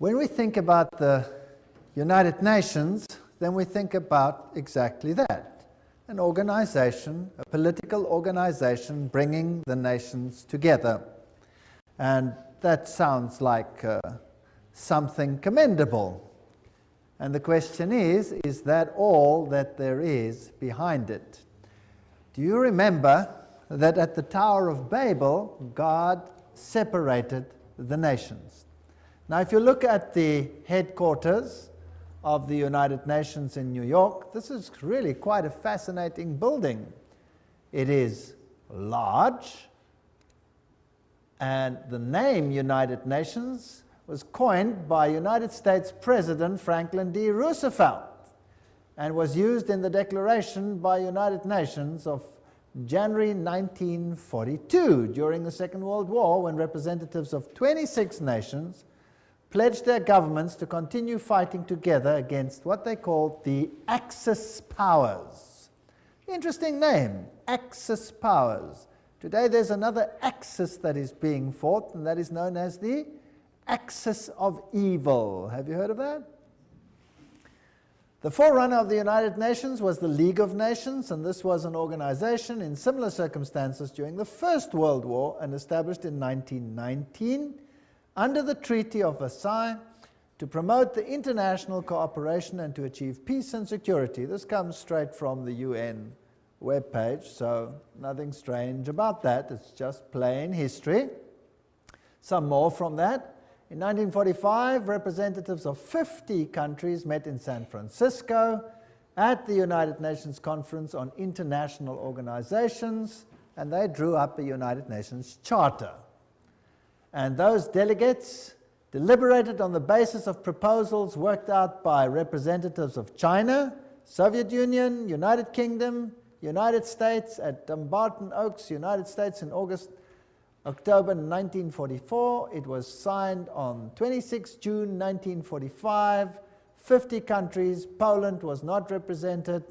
When we think about the United Nations, then we think about exactly that. An organization, a political organization bringing the nations together. And that sounds like something commendable. And the question is that all that there is behind it? Do you remember that at the Tower of Babel, God separated the nations? Now, if you look at the headquarters of the United Nations in New York, this is really quite a fascinating building. It is large, and the name United Nations was coined by United States President Franklin D. Roosevelt and was used in the Declaration by United Nations of January 1942 during the Second World War, when representatives of 26 nations pledged their governments to continue fighting together against what they called the Axis powers. Interesting name, Axis powers. Today there's another axis that is being fought, and that is known as the axis of evil. Have you heard of that? The forerunner of the United Nations was the League of Nations, and this was an organization in similar circumstances during the First World War and established in 1919 under the Treaty of Versailles to promote the international cooperation and to achieve peace and security. This comes straight from the UN webpage, so nothing strange about that. It's just plain history. Some more from that. In 1945, representatives of 50 countries met in San Francisco at the United Nations Conference on International Organizations, and they drew up a United Nations Charter. And those delegates deliberated on the basis of proposals worked out by representatives of China, Soviet Union, United Kingdom, United States at Dumbarton Oaks, United States in October 1944. It was signed on 26 June 1945. 50 countries. Poland was not represented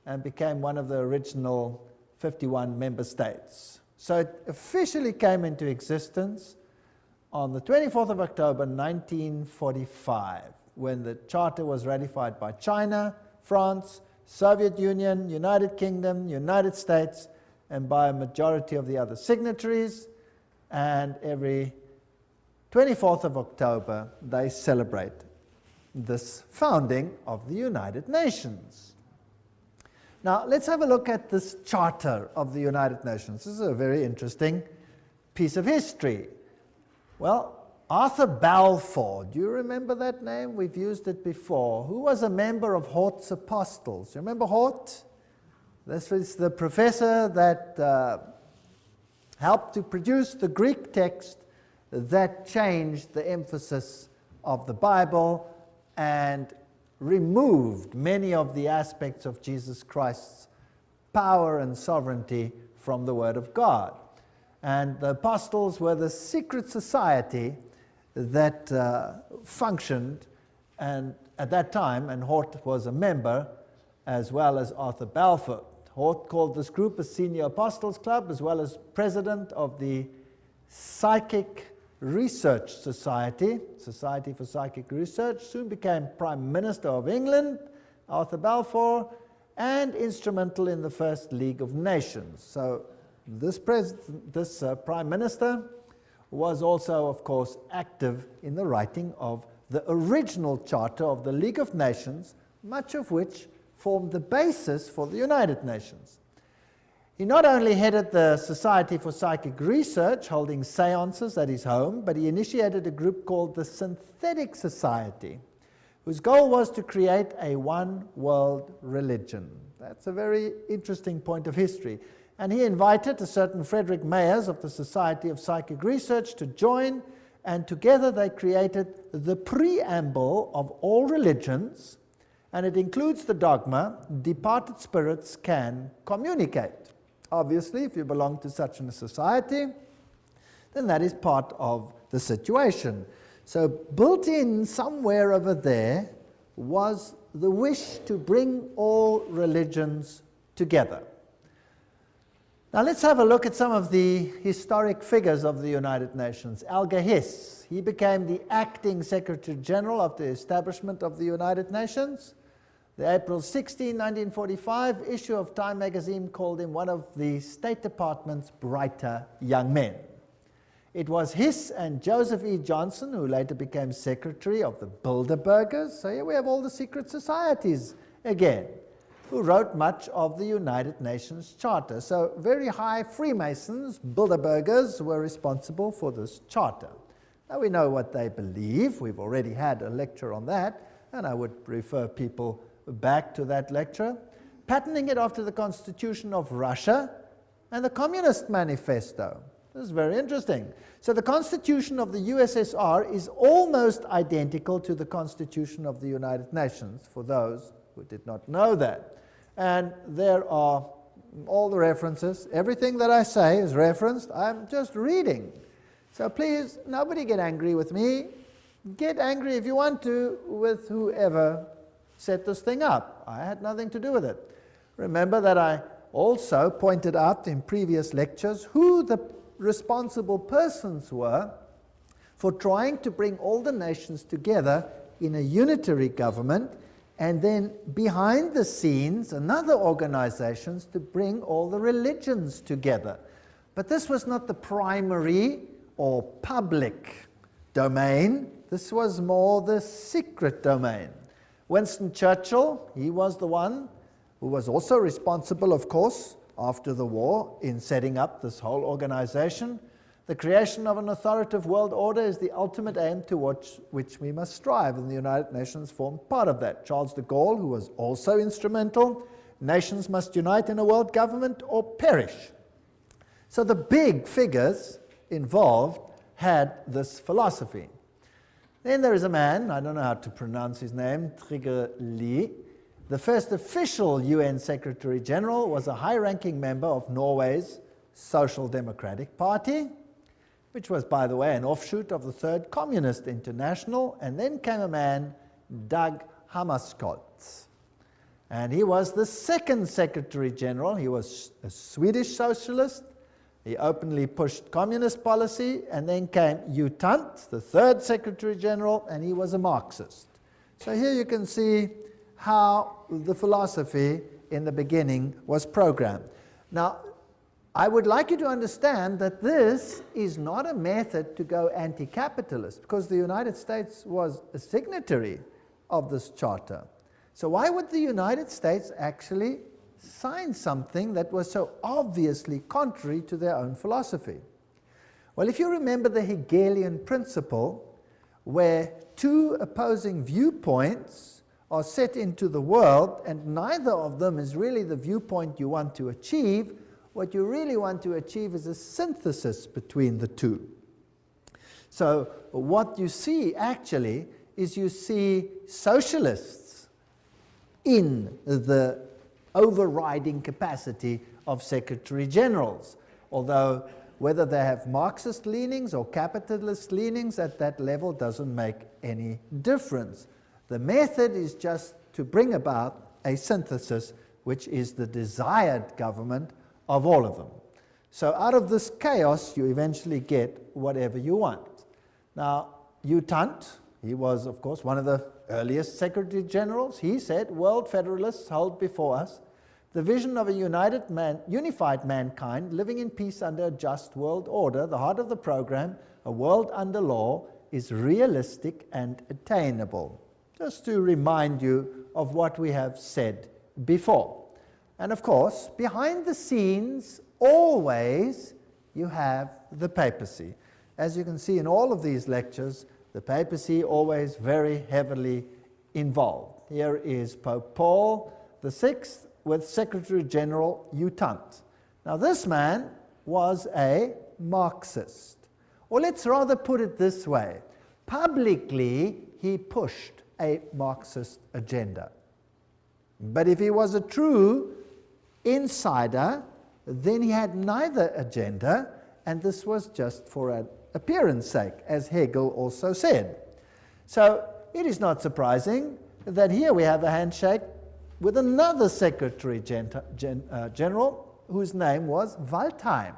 and became one of the original 51 member states. So it officially came into existence on the 24th of October 1945, when the charter was ratified by China, France, Soviet Union, United Kingdom, United States, and by a majority of the other signatories. And every 24th of October, they celebrate this founding of the United Nations. Now, let's have a look at this Charter of the United Nations. This is a very interesting piece of history. Well, Arthur Balfour, do you remember that name? We've used it before. Who was a member of Hort's Apostles? You remember Hort? This was the professor that helped to produce the Greek text that changed the emphasis of the Bible and removed many of the aspects of Jesus Christ's power and sovereignty from the Word of God. And the apostles were the secret society that functioned and at that time, and Hort was a member, as well as Arthur Balfour. Hort called this group a Senior Apostles Club, as well as president of the Psychic Research Society, Society for Psychic Research, soon became Prime Minister of England, Arthur Balfour, and instrumental in the First League of Nations. So this Prime Minister was also, of course, active in the writing of the original Charter of the League of Nations, much of which formed the basis for the United Nations. He not only headed the Society for Psychic Research, holding seances at his home, but he initiated a group called the Synthetic Society, whose goal was to create a one-world religion. That's a very interesting point of history. And he invited a certain Frederick Mayers of the Society of Psychic Research to join, and together they created the preamble of all religions, and it includes the dogma, departed spirits can communicate. Obviously, if you belong to such a society, then that is part of the situation. So built in somewhere over there was the wish to bring all religions together. Now let's have a look at some of the historic figures of the United Nations. Alger Hiss, he became the acting Secretary General of the establishment of the United Nations. The April 16, 1945 issue of Time magazine called him one of the State Department's brighter young men. It was Hiss and Joseph E. Johnson, who later became Secretary of the Bilderbergers, so here we have all the secret societies again, who wrote much of the United Nations Charter. So very high Freemasons, Bilderbergers, were responsible for this charter. Now we know what they believe. We've already had a lecture on that, and I would refer people back to that lecture. Patterning it after the Constitution of Russia and the Communist Manifesto. This is very interesting. So the Constitution of the USSR is almost identical to the Constitution of the United Nations, for those who did not know that. And there are all the references. Everything that I say is referenced. I'm just reading. So please, nobody get angry with me. Get angry if you want to with whoever set this thing up. I had nothing to do with it. Remember that I also pointed out in previous lectures who the responsible persons were for trying to bring all the nations together in a unitary government, and then behind the scenes another organizations to bring all the religions together. But this was not the primary or public domain. This was more the secret domain. Winston Churchill, he was the one who was also responsible, of course, after the war in setting up this whole organization. The creation of an authoritative world order is the ultimate aim towards which we must strive, and the United Nations formed part of that. Charles de Gaulle, who was also instrumental, nations must unite in a world government or perish. So the big figures involved had this philosophy. Then there is a man, I don't know how to pronounce his name, Trygve Lie. The first official UN Secretary General was a high-ranking member of Norway's Social Democratic Party, which was, by the way, an offshoot of the Third Communist International. And then came a man, Dag Hammarskjöld. And he was the second Secretary General. He was a Swedish socialist. He openly pushed communist policy. And then came U Thant, the third Secretary General, and he was a Marxist. So here you can see how the philosophy in the beginning was programmed. Now, I would like you to understand that this is not a method to go anti-capitalist, because the United States was a signatory of this charter. So why would the United States actually sign something that was so obviously contrary to their own philosophy? Well, if you remember the Hegelian principle, where two opposing viewpoints are set into the world, and neither of them is really the viewpoint you want to achieve, what you really want to achieve is a synthesis between the two. So what you see actually is you see socialists in the overriding capacity of Secretary Generals, although whether they have Marxist leanings or capitalist leanings at that level doesn't make any difference. The method is just to bring about a synthesis, which is the desired government of all of them. So out of this chaos, you eventually get whatever you want. Now, U Thant, he was, of course, one of the earliest Secretary Generals. He said, "World Federalists hold before us the vision of a unified mankind living in peace under a just world order. The heart of the program, a world under law, is realistic and attainable." Just to remind you of what we have said before. And of course, behind the scenes, always you have the papacy. As you can see in all of these lectures, the papacy always very heavily involved. Here is Pope Paul VI with Secretary General U Thant. Now this man was a Marxist. Or let's rather put it this way. Publicly, he pushed a Marxist agenda. But if he was a true insider, then he had neither agenda, and this was just for an appearance sake, as Hegel also said. So it is not surprising that here we have a handshake with another Secretary General, whose name was Waldheim.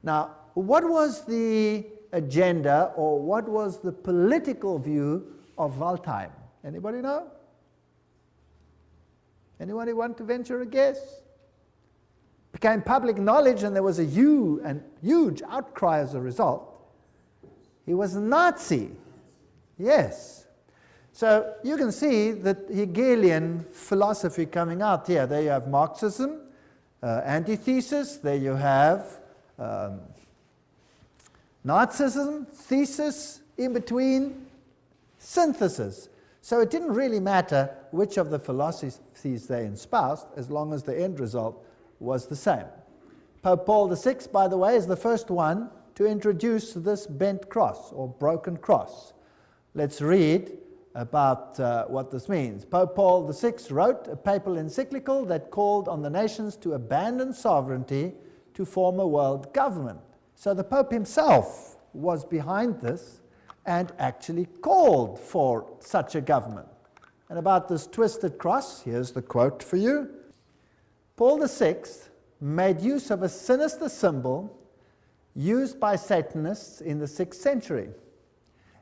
Now, what was the agenda, or what was the political view of Waldheim? Anybody know? Anybody want to venture a guess? Became public knowledge, and there was a huge outcry as a result. He was a Nazi. Yes. So you can see the Hegelian philosophy coming out here. There you have Marxism, antithesis. There you have Nazism, thesis, in between, synthesis. So it didn't really matter which of the philosophies they espoused, as long as the end result was the same. Pope Paul VI, by the way, is the first one to introduce this bent cross or broken cross. Let's read about what this means. Pope Paul VI wrote a papal encyclical that called on the nations to abandon sovereignty to form a world government. So the Pope himself was behind this and actually called for such a government. And about this twisted cross, here's the quote for you. Paul VI made use of a sinister symbol used by Satanists in the 6th century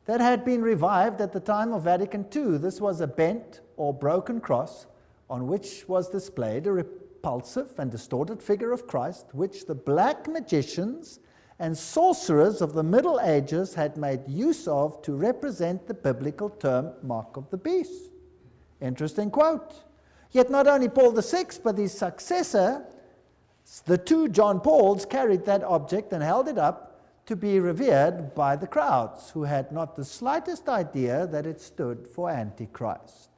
that had been revived at the time of Vatican II. This was a bent or broken cross on which was displayed a repulsive and distorted figure of Christ, which the black magicians and sorcerers of the Middle Ages had made use of to represent the biblical term mark of the beast. Interesting quote. Yet not only Paul VI, but his successor, the two John Pauls, carried that object and held it up to be revered by the crowds, who had not the slightest idea that it stood for Antichrist.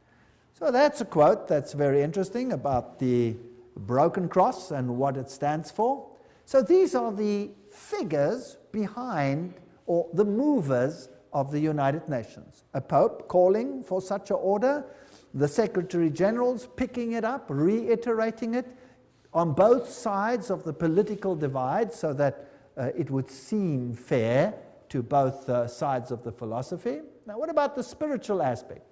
So that's a quote that's very interesting about the broken cross and what it stands for. So these are the figures behind, or the movers of the United Nations. A pope calling for such an order, the Secretary Generals picking it up, reiterating it on both sides of the political divide so that it would seem fair to both sides of the philosophy. Now, what about the spiritual aspect?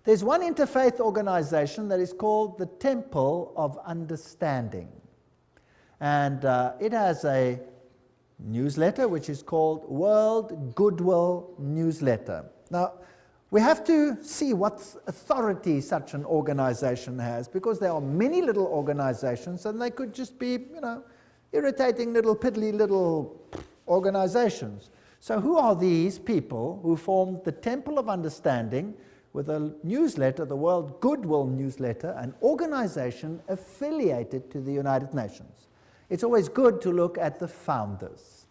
There's one interfaith organization that is called the Temple of Understanding. And it has a newsletter which is called World Goodwill Newsletter. Now, we have to see what authority such an organization has, because there are many little organizations and they could just be, irritating little piddly little organizations. So who are these people who formed the Temple of Understanding with a newsletter, the World Goodwill Newsletter, an organization affiliated to the United Nations? It's always good to look at the founders.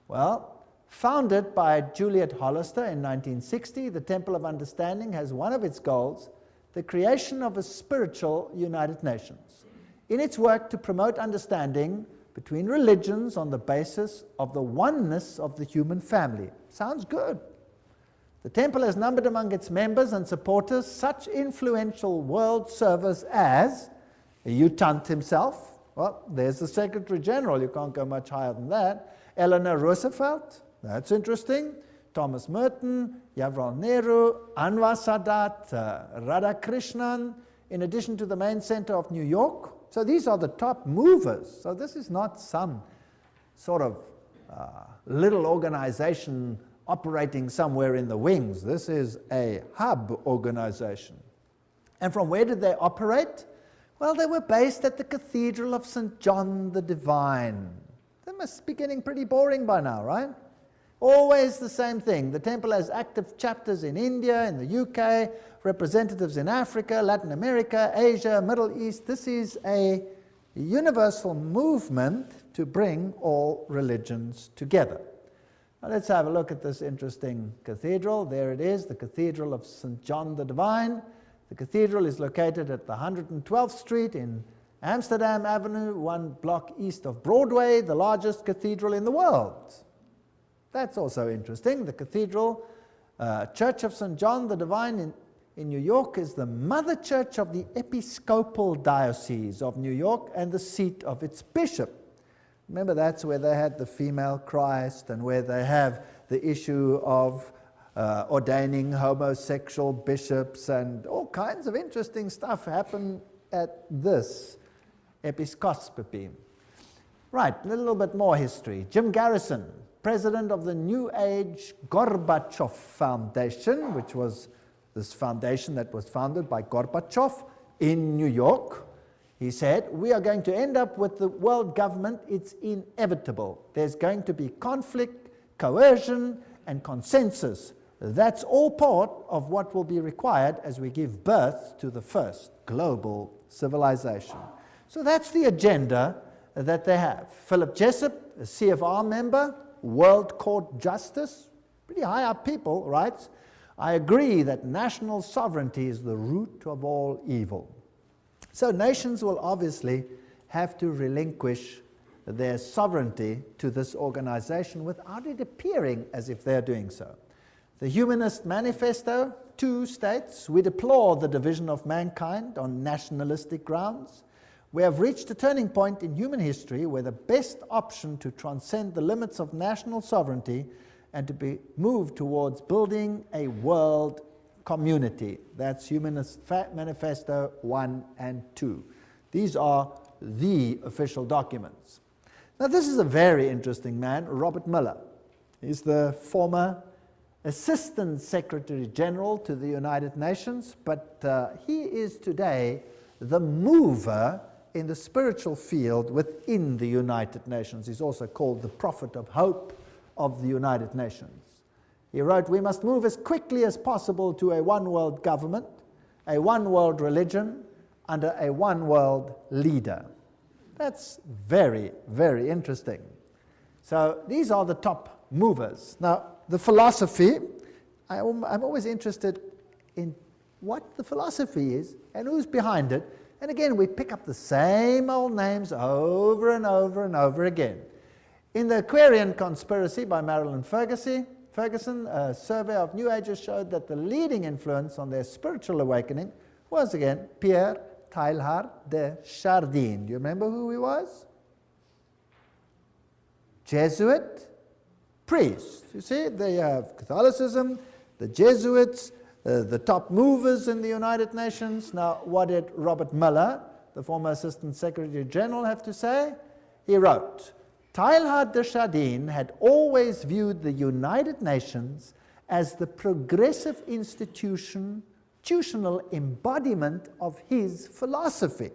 Well, founded by Juliet Hollister in 1960, the Temple of Understanding has one of its goals, the creation of a spiritual United Nations, in its work to promote understanding between religions on the basis of the oneness of the human family. Sounds good. The Temple has numbered among its members and supporters such influential world servers as U Thant himself. Well, there's the Secretary General, you can't go much higher than that. Eleanor Roosevelt, that's interesting. Thomas Merton, Jawaharlal Nehru, Anwar Sadat, Radhakrishnan, in addition to the main center of New York. So these are the top movers. So this is not some sort of little organization operating somewhere in the wings. This is a hub organization. And from where did they operate? Well, they were based at the Cathedral of St. John the Divine. That must be getting pretty boring by now, right? Always the same thing. The temple has active chapters in India, in the UK, representatives in Africa, Latin America, Asia, Middle East. This is a universal movement to bring all religions together. Now let's have a look at this interesting cathedral. There it is, the Cathedral of St. John the Divine. The cathedral is located at the 112th Street in Amsterdam Avenue, one block east of Broadway, the largest cathedral in the world. That's also interesting. The Cathedral Church of St. John the Divine in New York is the mother church of the Episcopal Diocese of New York and the seat of its bishop. Remember, that's where they had the female Christ and where they have the issue of ordaining homosexual bishops, and all kinds of interesting stuff happen at this episcopacy. Right, a little bit more history. Jim Garrison, president of the New Age Gorbachev Foundation, which was this foundation that was founded by Gorbachev in New York. He said, we are going to end up with the world government. It's inevitable. There's going to be conflict, coercion, and consensus. That's all part of what will be required as we give birth to the first global civilization. So that's the agenda that they have. Philip Jessup, a CFR member, World Court Justice, pretty high up people, writes, I agree that national sovereignty is the root of all evil. So nations will obviously have to relinquish their sovereignty to this organization without it appearing as if they're doing so. The Humanist Manifesto, 2 states, we deplore the division of mankind on nationalistic grounds. We have reached a turning point in human history where the best option to transcend the limits of national sovereignty and to be moved towards building a world community. That's Humanist Manifesto 1 and 2. These are the official documents. Now this is a very interesting man, Robert Mueller. He's the former Assistant Secretary General to the United Nations, but he is today the mover in the spiritual field within the United Nations. He's also called the Prophet of Hope of the United Nations. He wrote, we must move as quickly as possible to a one-world government, a one-world religion, under a one-world leader. That's very, very interesting. So these are the top movers. Now, the philosophy, I'm always interested in what the philosophy is and who's behind it. And again, we pick up the same old names over and over and over again. In the Aquarian Conspiracy by Marilyn Ferguson, a survey of New Agers showed that the leading influence on their spiritual awakening was, again, Pierre Teilhard de Chardin. Do you remember who he was? Jesuit priest. You see, they have Catholicism, the Jesuits, the top movers in the United Nations. Now, what did Robert Mueller, the former Assistant Secretary General, have to say? He wrote, Teilhard de Chardin had always viewed the United Nations as the progressive institutional embodiment of his philosophy.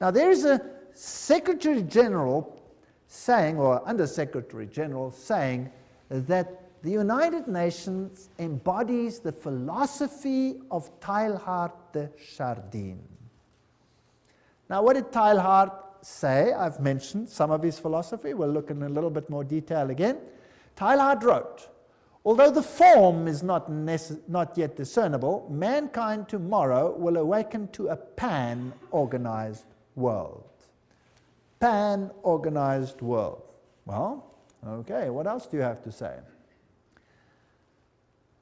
Now, there is a Secretary General saying, or Under Secretary General saying, that the United Nations embodies the philosophy of Teilhard de Chardin. Now, what did Teilhard say? I've mentioned some of his philosophy. We'll look in a little bit more detail again. Teilhard wrote, although the form is not yet discernible, mankind tomorrow will awaken to a pan-organized world. Pan-organized world. Well, okay, what else do you have to say?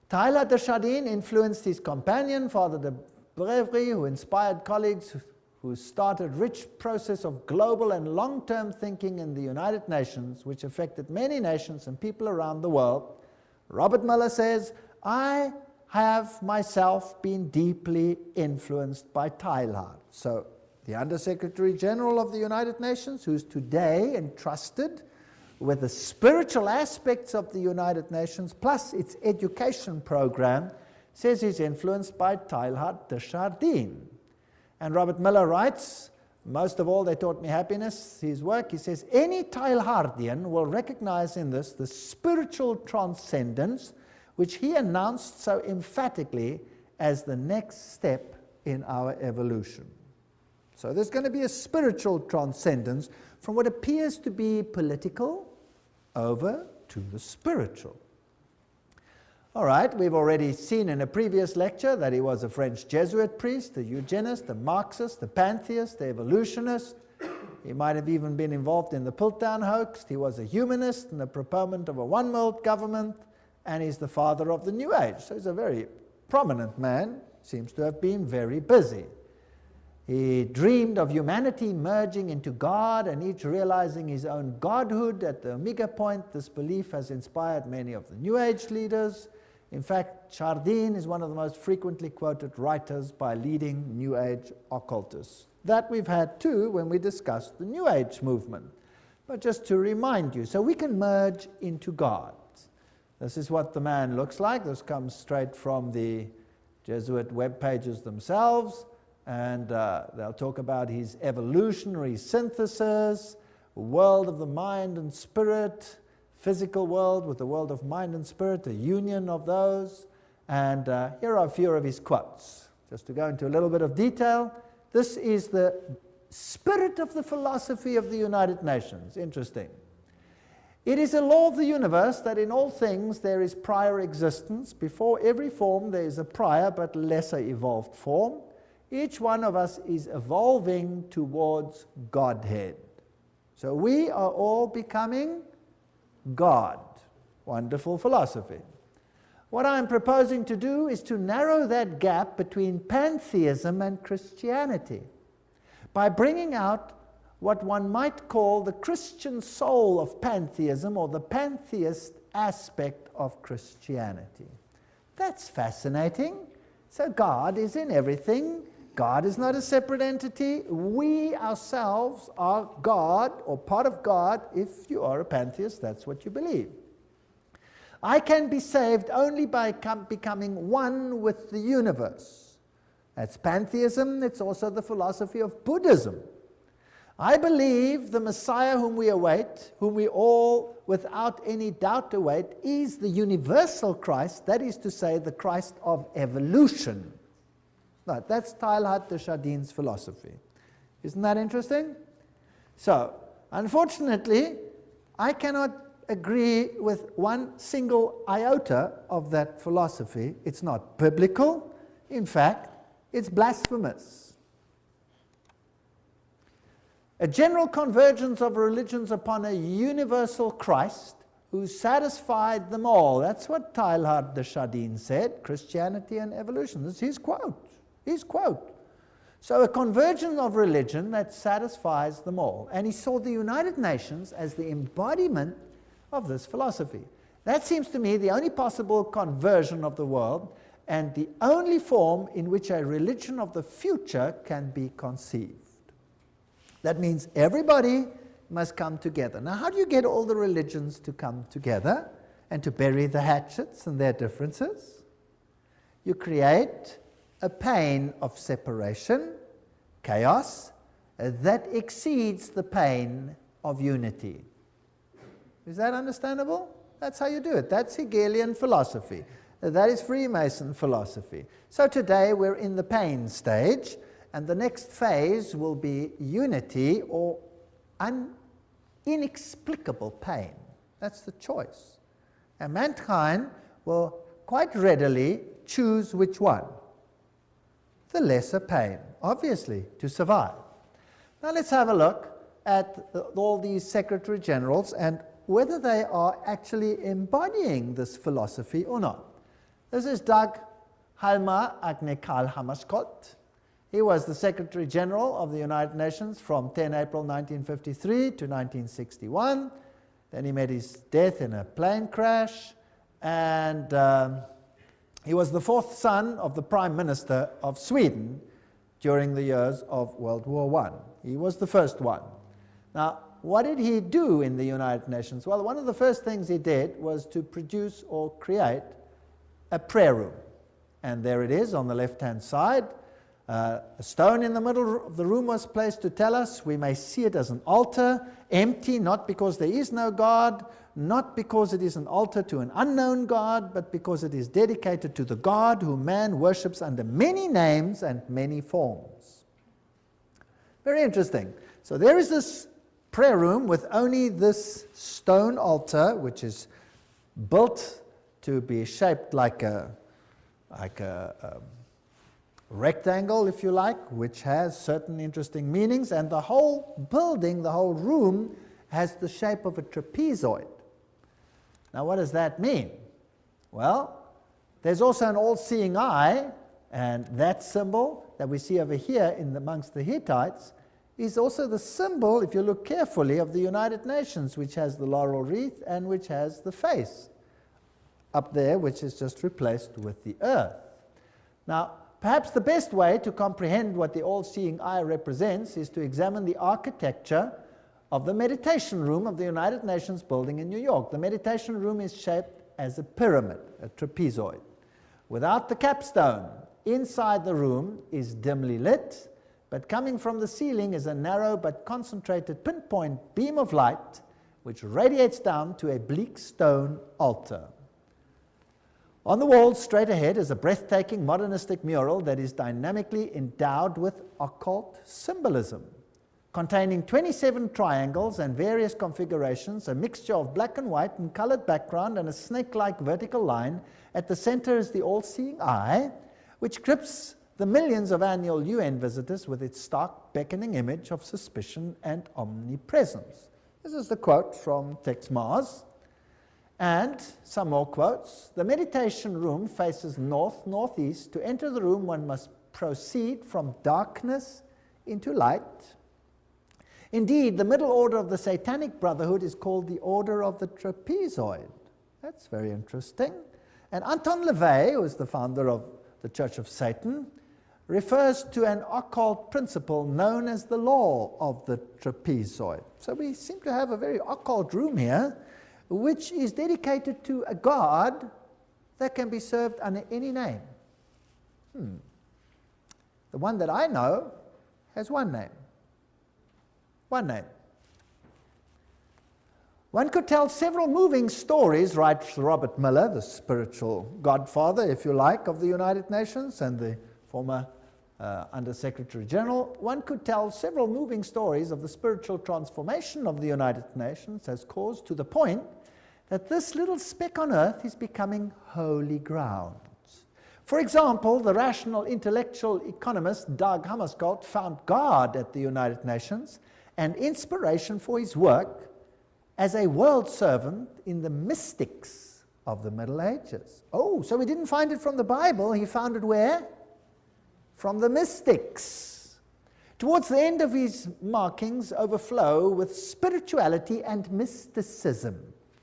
Teilhard de Chardin influenced his companion, Father de Brévry, who inspired colleagues who started a rich process of global and long-term thinking in the United Nations, which affected many nations and people around the world. Robert Mueller says, I have myself been deeply influenced by Teilhard. So the Under-Secretary General of the United Nations, who's today entrusted with the spiritual aspects of the United Nations, plus its education program, says he's influenced by Teilhard de Chardin. And Robert Mueller writes, most of all, they taught me happiness, his work. He says, any Teilhardian will recognize in this the spiritual transcendence which he announced so emphatically as the next step in our evolution. So there's going to be a spiritual transcendence from what appears to be political over to the spiritual. All right, we've already seen in a previous lecture that he was a French Jesuit priest, a eugenist, a Marxist, a pantheist, a evolutionist. He might have even been involved in the Piltdown hoax. He was a humanist and a proponent of a one-world government, and he's the father of the New Age. So he's a very prominent man, seems to have been very busy. He dreamed of humanity merging into God and each realizing his own godhood at the Omega point. This belief has inspired many of the New Age leaders. In fact, Chardin is one of the most frequently quoted writers by leading New Age occultists. That we've had too when we discussed the New Age movement. But just to remind you, so we can merge into God. This is what the man looks like. This comes straight from the Jesuit web pages themselves, and they'll talk about his evolutionary synthesis, world of the mind and spirit, physical world with the world of mind and spirit, a union of those. And here are a few of his quotes. Just to go into a little bit of detail, this is the spirit of the philosophy of the United Nations. Interesting. It is a law of the universe that in all things there is prior existence. Before every form there is a prior but lesser evolved form. Each one of us is evolving towards Godhead. So we are all becoming God. Wonderful philosophy. What I'm proposing to do is to narrow that gap between pantheism and Christianity by bringing out what one might call the Christian soul of pantheism, or the pantheist aspect of Christianity. That's fascinating. So God is in everything. God is not a separate entity. We ourselves are God, or part of God. If you are a pantheist, that's what you believe. I can be saved only by becoming one with the universe. That's pantheism. It's also the philosophy of Buddhism. I believe the Messiah whom we await, whom we all without any doubt await, is the universal Christ, that is to say, the Christ of evolution. Right, that's Teilhard de Chardin's philosophy. Isn't that interesting? So, unfortunately, I cannot agree with one single iota of that philosophy. It's not biblical. In fact, it's blasphemous. A general convergence of religions upon a universal Christ who satisfied them all. That's what Teilhard de Chardin said, Christianity and evolution. This is his quote. His quote. So a convergence of religion that satisfies them all. And he saw the United Nations as the embodiment of this philosophy. That seems to me the only possible conversion of the world and the only form in which a religion of the future can be conceived. That means everybody must come together. Now, how do you get all the religions to come together and to bury the hatchets and their differences? You create a pain of separation, chaos, that exceeds the pain of unity. Is that understandable? That's how you do it. That's Hegelian philosophy. That is Freemason philosophy. So today we're in the pain stage, and the next phase will be unity or inexplicable pain. That's the choice. And mankind will quite readily choose which one? The lesser pain, obviously, to survive. Now let's have a look at all these secretary generals and whether they are actually embodying this philosophy or not. This is Dag Hjalmar Agne Carl Hammarskjöld. He was the Secretary General of the United Nations from 10 April 1953 to 1961. Then he met his death in a plane crash, and he was the fourth son of the Prime Minister of Sweden during the years of World War I. He was the first one. Now, what did he do in the United Nations? Well, one of the first things he did was to produce or create a prayer room. And there it is on the left-hand side. A stone in the middle of the room was placed to tell us we may see it as an altar, empty, not because there is no God, not because it is an altar to an unknown God, but because it is dedicated to the God whom man worships under many names and many forms. Very interesting. So there is this prayer room with only this stone altar, which is built to be shaped like a rectangle, if you like, which has certain interesting meanings, and the whole building, the whole room, has the shape of a trapezoid. Now, what does that mean? Well, there's also an all-seeing eye, and that symbol that we see over here amongst the Hittites is also the symbol, if you look carefully, of the United Nations, which has the laurel wreath and which has the face up there, which is just replaced with the earth. Now, perhaps the best way to comprehend what the all-seeing eye represents is to examine the architecture of the meditation room of the United Nations building in New York. The meditation room is shaped as a pyramid, a trapezoid. Without the capstone, inside the room is dimly lit, but coming from the ceiling is a narrow but concentrated pinpoint beam of light which radiates down to a bleak stone altar. On the wall straight ahead is a breathtaking modernistic mural that is dynamically endowed with occult symbolism. Containing 27 triangles and various configurations, a mixture of black and white and colored background and a snake-like vertical line. At the center is the all-seeing eye, which grips the millions of annual UN visitors with its stark, beckoning image of suspicion and omnipresence. This is the quote from Tex Mars. And some more quotes. The meditation room faces north-northeast. To enter the room, one must proceed from darkness into light. Indeed, the middle order of the Satanic Brotherhood is called the Order of the Trapezoid. That's very interesting. And Anton LaVey, who is the founder of the Church of Satan, refers to an occult principle known as the law of the trapezoid. So we seem to have a very occult room here, which is dedicated to a god that can be served under any name. The one that I know has one name. One name. One could tell several moving stories, writes Robert Miller, the spiritual godfather, if you like, of the United Nations and the former Under-Secretary General. One could tell several moving stories of the spiritual transformation of the United Nations as caused to the point that this little speck on earth is becoming holy ground. For example, the rational intellectual economist Dag Hammarskjöld found God at the United Nations and inspiration for his work as a world servant in the mystics of the Middle Ages. Oh, so he didn't find it from the Bible, he found it where? From the mystics. Towards the end of his markings overflow with spirituality and mysticism.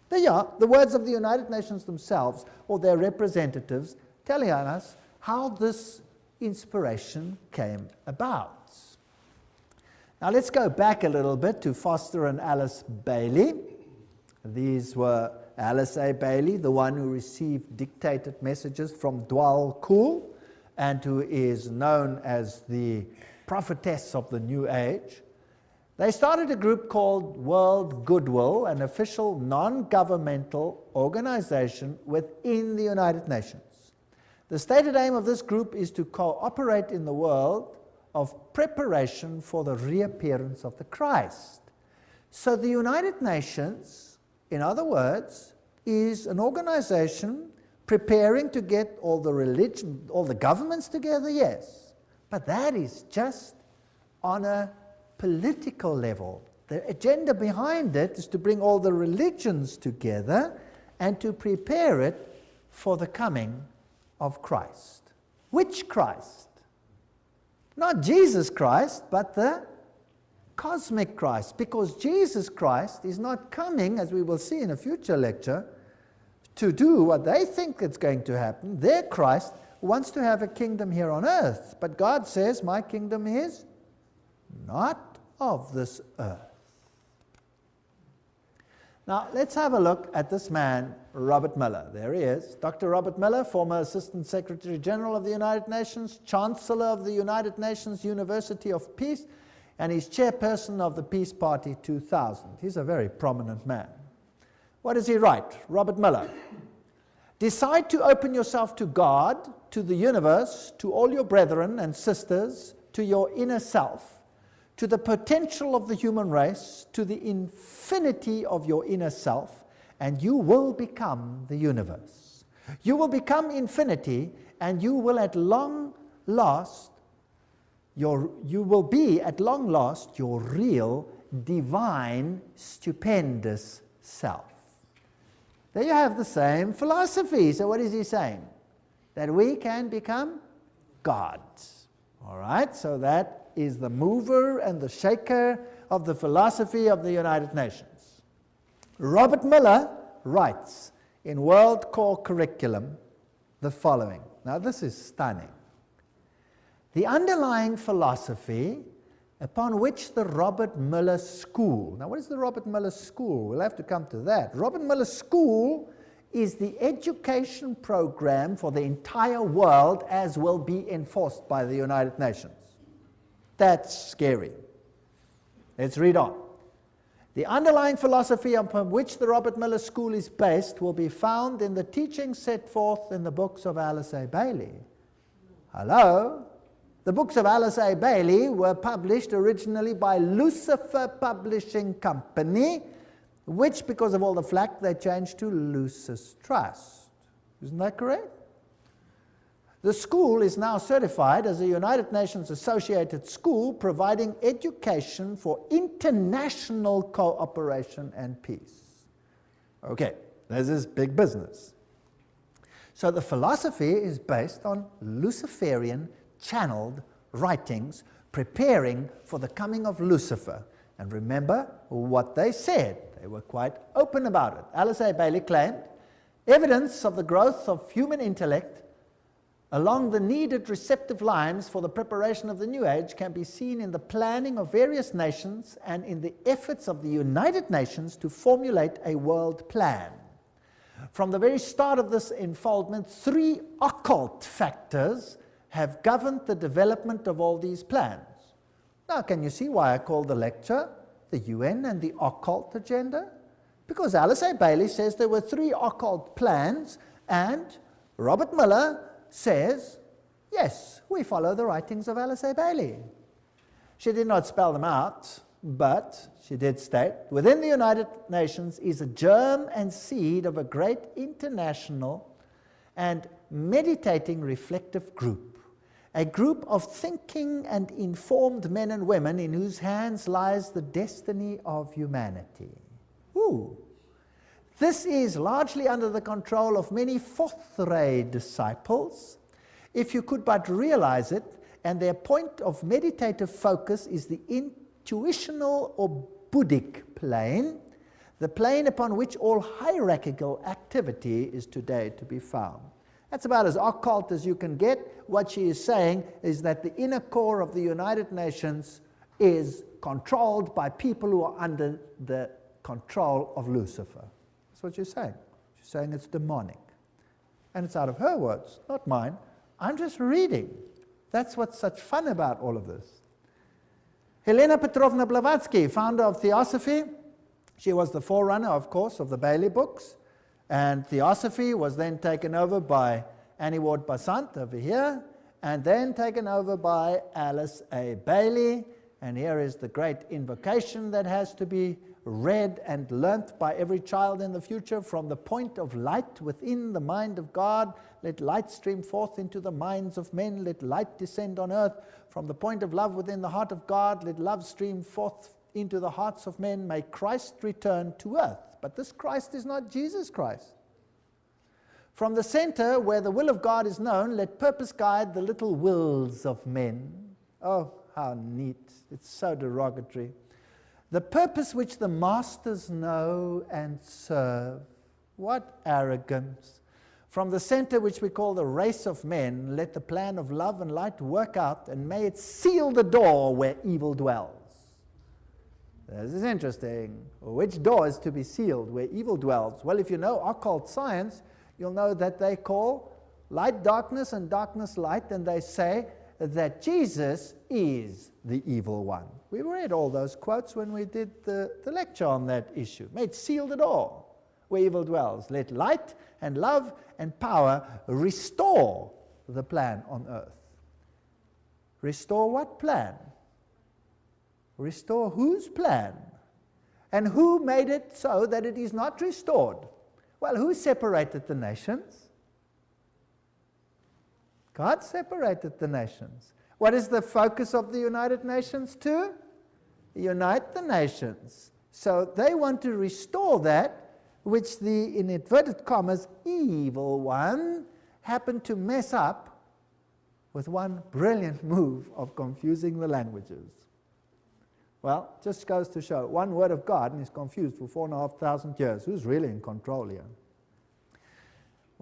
There you are, the words of the United Nations themselves, or their representatives, telling us how this inspiration came about. Now let's go back a little bit to Foster and Alice Bailey. These were Alice A. Bailey, the one who received dictated messages from Dwal Kul, and who is known as the prophetess of the New Age. They started a group called World Goodwill, an official non-governmental organization within the United Nations. The stated aim of this group is to cooperate in the world of preparation for the reappearance of the Christ. So the United Nations, in other words, is an organization preparing to get all the governments together, yes. But that is just on a political level. The agenda behind it is to bring all the religions together and to prepare it for the coming of Christ. Which Christ? Not Jesus Christ, but the cosmic Christ. Because Jesus Christ is not coming, as we will see in a future lecture, to do what they think is going to happen. Their Christ wants to have a kingdom here on earth. But God says, my kingdom is not of this earth. Now, let's have a look at this man, Robert Miller. There he is. Dr. Robert Miller, former Assistant Secretary General of the United Nations, Chancellor of the United Nations University of Peace, and he's chairperson of the Peace Party 2000. He's a very prominent man. What does he write? Robert Miller. Decide to open yourself to God, to the universe, to all your brethren and sisters, to your inner self, to the potential of the human race, to the infinity of your inner self, and you will become the universe. You will become infinity, and you will at long last, you will be at long last your real, divine, stupendous self. There you have the same philosophy. So what is he saying? That we can become gods. All right, so that is the mover and the shaker of the philosophy of the United Nations. Robert Miller writes in world core curriculum the following. Now this is stunning. The underlying philosophy upon which the Robert Muller School, now what is the Robert Muller School? We'll have to come to that. Robert Muller School is the education program for the entire world as will be enforced by the United Nations. That's scary. Let's read on. The underlying philosophy upon which the Robert Muller School is based will be found in the teachings set forth in the books of Alice A. Bailey. Hello? The books of Alice A. Bailey were published originally by Lucifer Publishing Company, which, because of all the flack, they changed to Lucis Trust. Isn't that correct? The school is now certified as a United Nations associated school providing education for international cooperation and peace. Okay, this is big business. So the philosophy is based on Luciferian channeled writings preparing for the coming of Lucifer. And remember what they said. They were quite open about it. Alice A. Bailey claimed, evidence of the growth of human intellect along the needed receptive lines for the preparation of the New Age can be seen in the planning of various nations and in the efforts of the United Nations to formulate a world plan. From the very start of this unfoldment, 3 occult factors have governed the development of all these plans. Now, can you see why I call the lecture the UN and the occult agenda? Because Alice A. Bailey says there were 3 occult plans, and Robert Muller says, yes, we follow the writings of Alice A. Bailey. She did not spell them out, but she did state, within the United Nations is a germ and seed of a great international and meditating reflective group. A group of thinking and informed men and women in whose hands lies the destiny of humanity. Ooh. This is largely under the control of many fourth-ray disciples, if you could but realize it, and their point of meditative focus is the intuitional or Buddhic plane, the plane upon which all hierarchical activity is today to be found. That's about as occult as you can get. What she is saying is that the inner core of the United Nations is controlled by people who are under the control of Lucifer. That's what she's saying. She's saying it's demonic. And it's out of her words, not mine. I'm just reading. That's what's such fun about all of this. Helena Petrovna Blavatsky, founder of Theosophy. She was the forerunner, of course, of the Bailey books. And Theosophy was then taken over by Annie Ward Basant over here, and then taken over by Alice A. Bailey. And here is the great invocation that has to be read and learnt by every child in the future. From the point of light within the mind of God, let light stream forth into the minds of men, let light descend on earth. From the point of love within the heart of God, let love stream forth into the hearts of men. May Christ return to earth. But this Christ is not Jesus Christ. From the center where the will of God is known, let purpose guide the little wills of men. Oh, how neat. It's so derogatory. The purpose which the masters know and serve. What arrogance. From the center which we call the race of men, let the plan of love and light work out, and may it seal the door where evil dwells. This is interesting. Which door is to be sealed where evil dwells? Well, if you know occult science, you'll know that they call light darkness and darkness light, and they say that Jesus is the evil one. We read all those quotes when we did the lecture on that issue. May it seal the door where evil dwells. Let light and love and power restore the plan on earth. Restore what plan? Restore whose plan? And who made it so that it is not restored? Well, who separated the nations? God separated the nations. What is the focus of the United Nations to? Unite the nations. So they want to restore that which the, in inverted commas, evil one happened to mess up with one brilliant move of confusing the languages. Well, just goes to show, one word of God and he's confused for 4,500 years. Who's really in control here?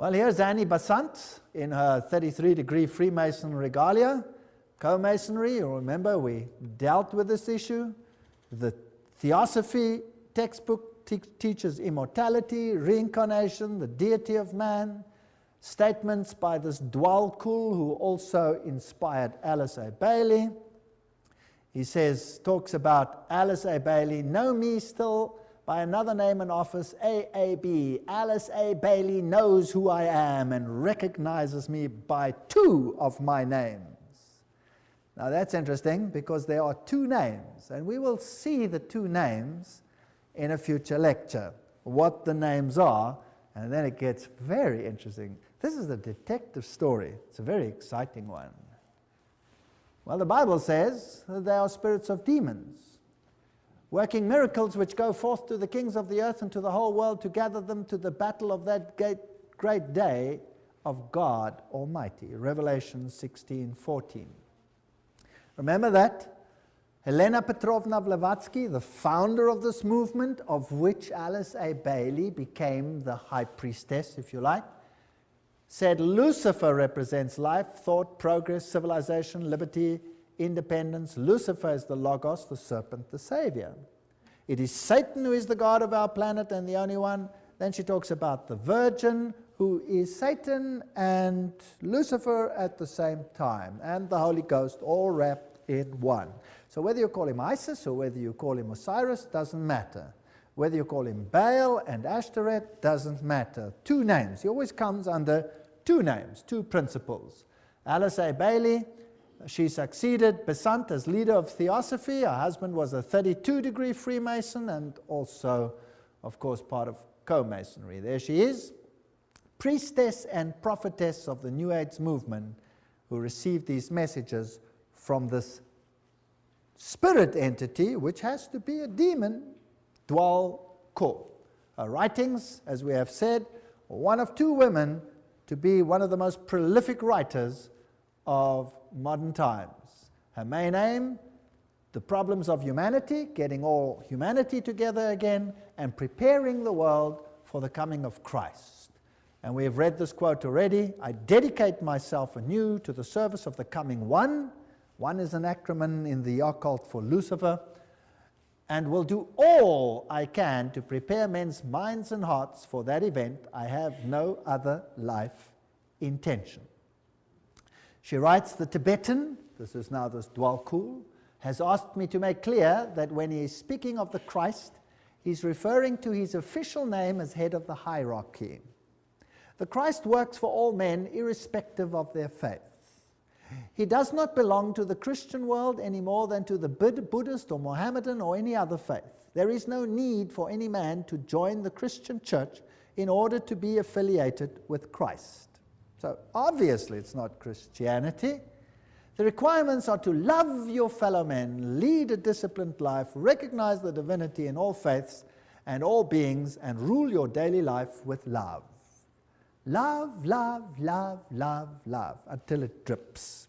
Well, here's Annie Besant in her 33-degree Freemason regalia. Co-Masonry, you'll remember we dealt with this issue. The Theosophy textbook teaches immortality, reincarnation, the deity of man. Statements by this Dwalkul, who also inspired Alice A. Bailey. He talks about Alice A. Bailey, know me still by another name and office, AAB. Alice A. Bailey knows who I am and recognizes me by two of my names. Now that's interesting because there are two names, and we will see the two names in a future lecture, what the names are, and then it gets very interesting. This is a detective story. It's a very exciting one. Well, the Bible says that they are spirits of demons, working miracles which go forth to the kings of the earth and to the whole world to gather them to the battle of that great day of God Almighty. Revelation 16:14. Remember that? Helena Petrovna Blavatsky, the founder of this movement, of which Alice A. Bailey became the high priestess, if you like, said Lucifer represents life, thought, progress, civilization, liberty, independence. Lucifer is the Logos, the serpent, the Savior. It is Satan who is the God of our planet and the only one. Then she talks about the Virgin, who is Satan and Lucifer at the same time, and the Holy Ghost, all wrapped in one. So whether you call him Isis or whether you call him Osiris, doesn't matter. Whether you call him Baal and Ashtoreth, doesn't matter. Two names. He always comes under two names, two principles. Alice A. Bailey, she succeeded Besant as leader of Theosophy. Her husband was a 32-degree Freemason and also, of course, part of Co-Masonry. There she is, priestess and prophetess of the New Age movement, who received these messages from this spirit entity, which has to be a demon, Dwalkul. Her writings, as we have said, are one of two women to be one of the most prolific writers of modern times. Her main aim, the problems of humanity, getting all humanity together again, and preparing the world for the coming of Christ. And we have read this quote already, I dedicate myself anew to the service of the coming one. One is an acronym in the occult for Lucifer, and will do all I can to prepare men's minds and hearts for that event. I have no other life intention. She writes, the Tibetan, this is now this Dwalkul, has asked me to make clear that when he is speaking of the Christ, he's referring to his official name as head of the hierarchy. The Christ works for all men irrespective of their faith. He does not belong to the Christian world any more than to the Buddhist or Mohammedan or any other faith. There is no need for any man to join the Christian church in order to be affiliated with Christ. So obviously it's not Christianity. The requirements are to love your fellow men, lead a disciplined life, recognize the divinity in all faiths and all beings, and rule your daily life with love. Love, love, love, love, love, until it drips.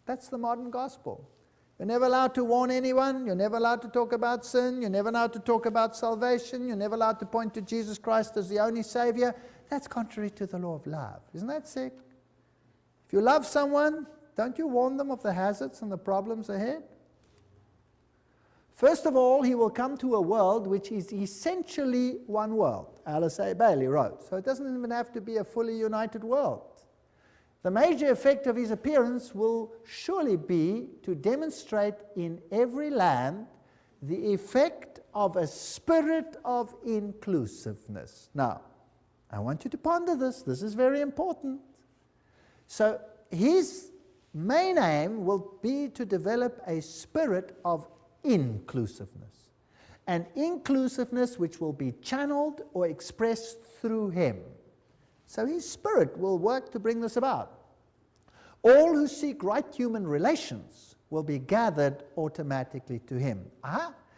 That's the modern gospel. You're never allowed to warn anyone. You're never allowed to talk about sin. You're never allowed to talk about salvation. You're never allowed to point to Jesus Christ as the only Savior. That's contrary to the law of love. Isn't that sick? If you love someone, don't you warn them of the hazards and the problems ahead? First of all, he will come to a world which is essentially one world, Alice A. Bailey wrote. So it doesn't even have to be a fully united world. The major effect of his appearance will surely be to demonstrate in every land the effect of a spirit of inclusiveness. Now, I want you to ponder this. This is very important. So his main aim will be to develop a spirit of inclusiveness, and inclusiveness which will be channeled or expressed through him. So his spirit will work to bring this about. All who seek right human relations will be gathered automatically to him.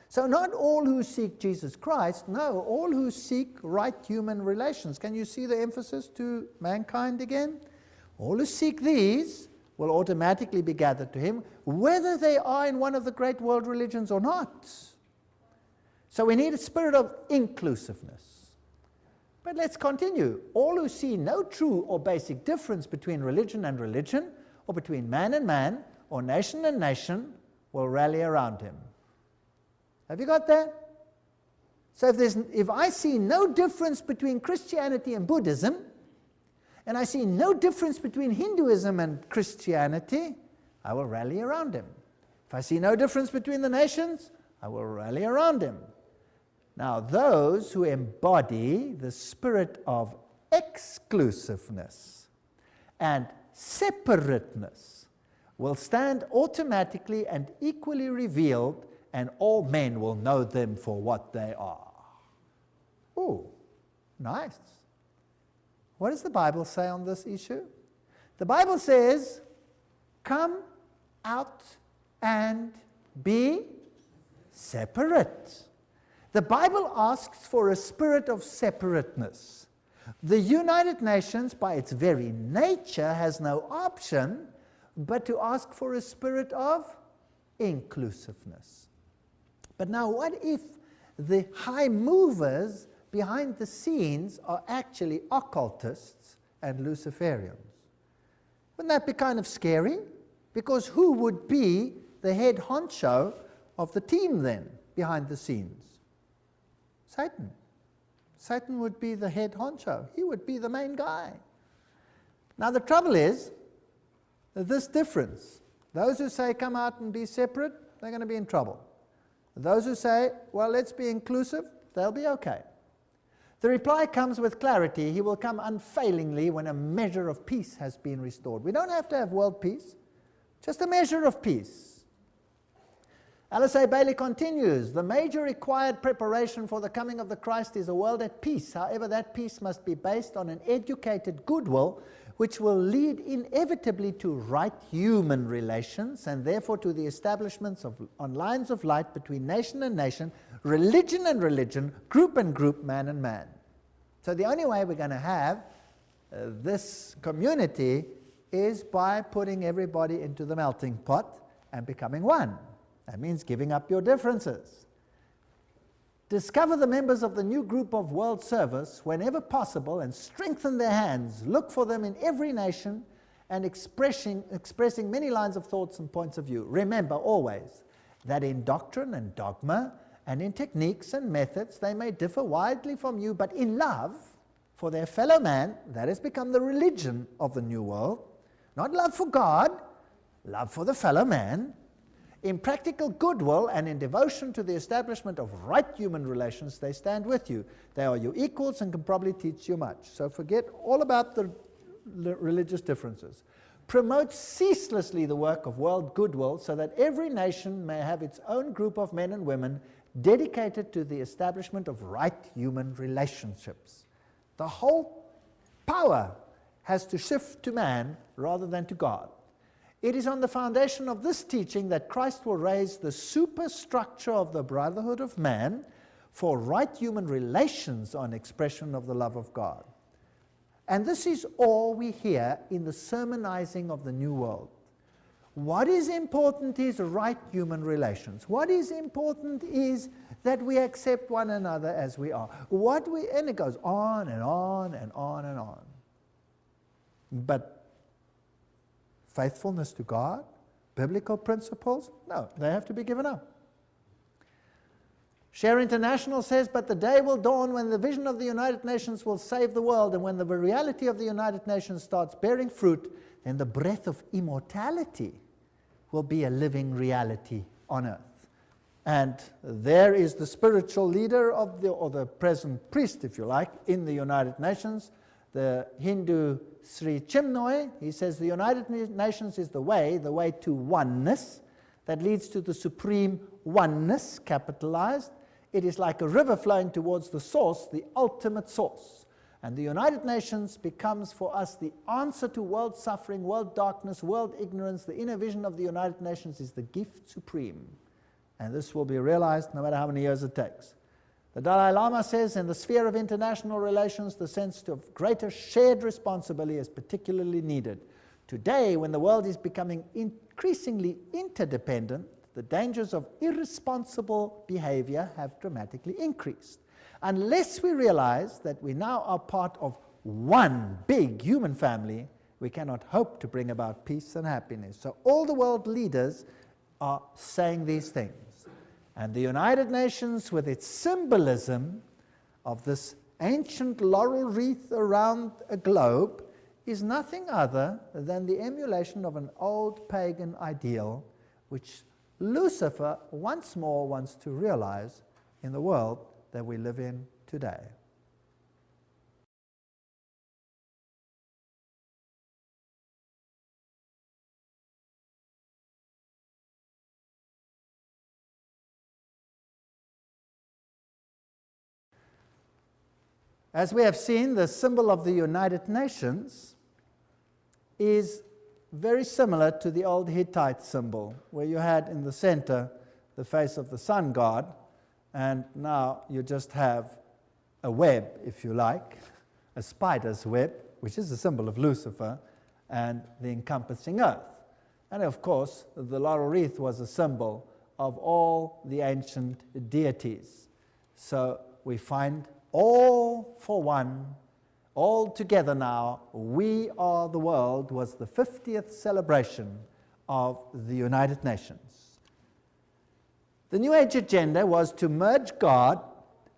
So not all who seek Jesus Christ, no, all who seek right human relations. Can you see the emphasis to mankind again? All who seek these will automatically be gathered to him, whether they are in one of the great world religions or not. So we need a spirit of inclusiveness. But let's continue. All who see no true or basic difference between religion and religion, or between man and man, or nation and nation, will rally around him. Have you got that? So if I see no difference between Christianity and Buddhism, and I see no difference between Hinduism and Christianity, I will rally around him. If I see no difference between the nations, I will rally around him. Now, those who embody the spirit of exclusiveness and separateness will stand automatically and equally revealed, and all men will know them for what they are. Ooh, nice. What does the Bible say on this issue? The Bible says, come out and be separate. The Bible asks for a spirit of separateness. The United Nations, by its very nature, has no option but to ask for a spirit of inclusiveness. But now, what if the high movers behind the scenes are actually occultists and Luciferians? Wouldn't that be kind of scary? Because who would be the head honcho of the team then, behind the scenes? Satan. Satan would be the head honcho. He would be the main guy. Now the trouble is, this difference. Those who say come out and be separate, they're going to be in trouble. Those who say, well, let's be inclusive, they'll be okay. The reply comes with clarity. He will come unfailingly when a measure of peace has been restored. We don't have to have world peace, just a measure of peace. Alice A. Bailey continues, the major required preparation for the coming of the Christ is a world at peace. However, that peace must be based on an educated goodwill, which will lead inevitably to right human relations, and therefore to the establishments on lines of light between nation and nation, religion and religion, group and group, man and man. So the only way we're going to have this community is by putting everybody into the melting pot and becoming one. That means giving up your differences. Discover the members of the new group of world service whenever possible and strengthen their hands. Look for them in every nation and expressing many lines of thoughts and points of view. Remember always that in doctrine and dogma and in techniques and methods they may differ widely from you, but in love for their fellow man, that has become the religion of the new world. Not love for God, love for the fellow man. In practical goodwill and in devotion to the establishment of right human relations, they stand with you. They are your equals and can probably teach you much. So forget all about the religious differences. Promote ceaselessly the work of world goodwill so that every nation may have its own group of men and women dedicated to the establishment of right human relationships. The whole power has to shift to man rather than to God. It is on the foundation of this teaching that Christ will raise the superstructure of the brotherhood of man for right human relations on expression of the love of God. And this is all we hear in the sermonizing of the New World. What is important is right human relations. What is important is that we accept one another as we are. And it goes on and on and on and on. But faithfulness to God, biblical principles, no, they have to be given up. Share International says, but the day will dawn when the vision of the United Nations will save the world, and when the reality of the United Nations starts bearing fruit, then the breath of immortality will be a living reality on earth. And there is the spiritual leader of or the present priest, if you like, in the United Nations, the Hindu Sri Chinmoy. He says the United Nations is the way to oneness that leads to the supreme oneness, capitalized. It is like a river flowing towards the source, the ultimate source. And the United Nations becomes for us the answer to world suffering, world darkness, world ignorance. The inner vision of the United Nations is the gift supreme. And this will be realized no matter how many years it takes. The Dalai Lama says in the sphere of international relations, the sense of greater shared responsibility is particularly needed. Today, when the world is becoming increasingly interdependent, the dangers of irresponsible behavior have dramatically increased. Unless we realize that we now are part of one big human family, we cannot hope to bring about peace and happiness. So all the world leaders are saying these things. And the United Nations, with its symbolism of this ancient laurel wreath around a globe, is nothing other than the emulation of an old pagan ideal, which Lucifer once more wants to realize in the world that we live in today. As we have seen, the symbol of the United Nations is very similar to the old Hittite symbol, where you had in the center the face of the sun god, and now you just have a web, if you like, a spider's web, which is the symbol of Lucifer, and the encompassing earth. And of course, the laurel wreath was a symbol of all the ancient deities. So we find all for one, all together now, we are the world, was the 50th celebration of the United Nations. The New Age agenda was to merge God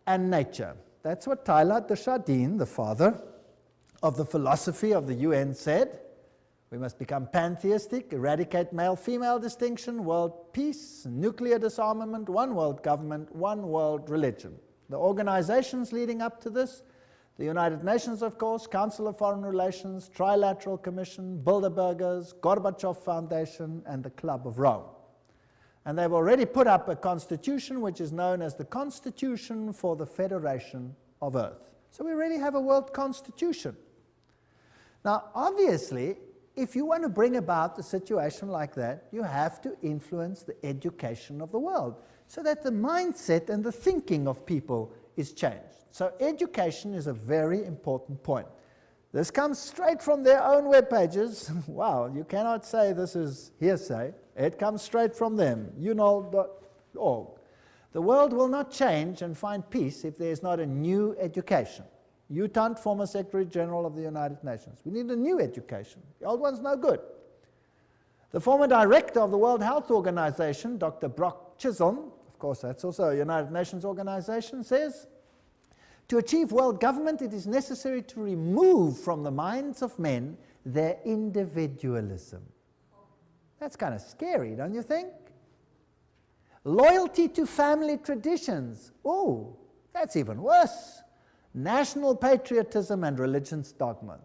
and nature. That's what Teilhard de Chardin, the father of the philosophy of the UN, said. We must become pantheistic, eradicate male-female distinction, world peace, nuclear disarmament, one world government, one world religion. The organizations leading up to this, the United Nations, of course, Council of Foreign Relations, Trilateral Commission, Bilderbergers, Gorbachev Foundation, and the Club of Rome. And they've already put up a constitution which is known as the Constitution for the Federation of Earth. So we already have a world constitution. Now, obviously, if you want to bring about a situation like that, you have to influence the education of the world, so that the mindset and the thinking of people is changed. So education is a very important point. This comes straight from their own web pages. Wow, you cannot say this is hearsay. It comes straight from them, unol.org. The world will not change and find peace if there is not a new education. Utant, former Secretary General of the United Nations. We need a new education. The old one's no good. The former director of the World Health Organization, Dr. Brock Chisholm, of course that's also a United Nations organization, says, to achieve world government, it is necessary to remove from the minds of men their individualism. That's kind of scary, don't you think? Loyalty to family traditions. Oh, that's even worse. National patriotism and religion's dogmas.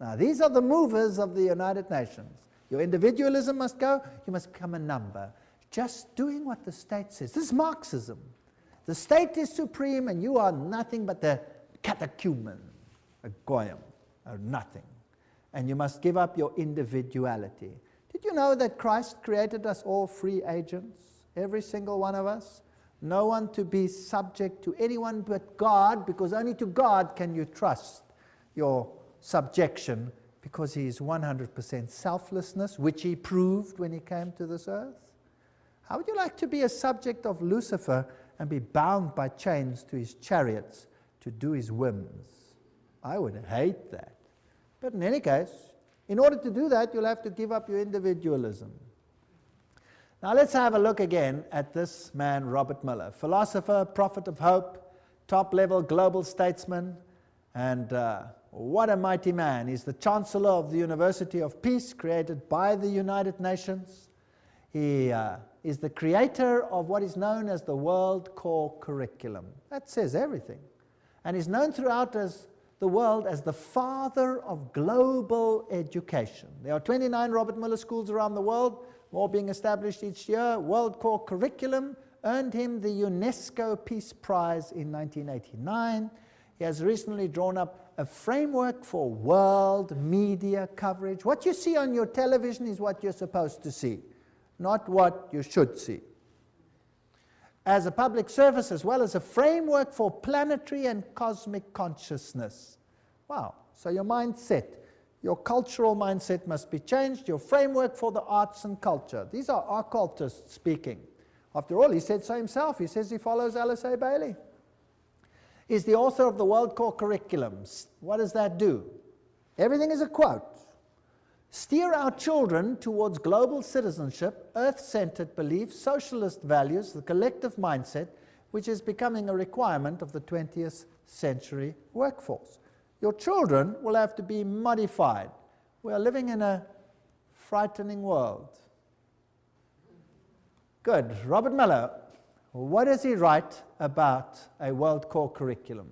Now, these are the movers of the United Nations. Your individualism must go. You must become a number. Just doing what the state says. This is Marxism. The state is supreme and you are nothing but the catechumen, a goyim, or nothing. And you must give up your individuality. Did you know that Christ created us all free agents? Every single one of us? No one to be subject to anyone but God, because only to God can you trust your subjection, because he is 100% selflessness, which he proved when he came to this earth. How would you like to be a subject of Lucifer and be bound by chains to his chariots to do his whims? I would hate that. But in any case, in order to do that, you'll have to give up your individualism. Now let's have a look again at this man, Robert Miller, philosopher, prophet of hope, top-level global statesman, and what a mighty man. He's the Chancellor of the University of Peace, created by the United Nations. He is the creator of what is known as the World Core Curriculum. That says everything. And he's known throughout the world as the father of global education. There are 29 Robert Miller schools around the world, more being established each year. World Core Curriculum earned him the UNESCO Peace Prize in 1989. He has recently drawn up a framework for world media coverage. What you see on your television is what you're supposed to see, not what you should see. As a public service, as well as a framework for planetary and cosmic consciousness. Wow, so your mindset, your cultural mindset must be changed, your framework for the arts and culture. These are occultists speaking. After all, he said so himself. He says he follows Alice A. Bailey. is the author of the World Core Curriculums. What does that do? Everything is a quote. Steer our children towards global citizenship, earth-centered beliefs, socialist values, the collective mindset, which is becoming a requirement of the 20th century workforce. Your children will have to be modified. We are living in a frightening world. Good. Robert Miller, what does he write about a World Core Curriculum?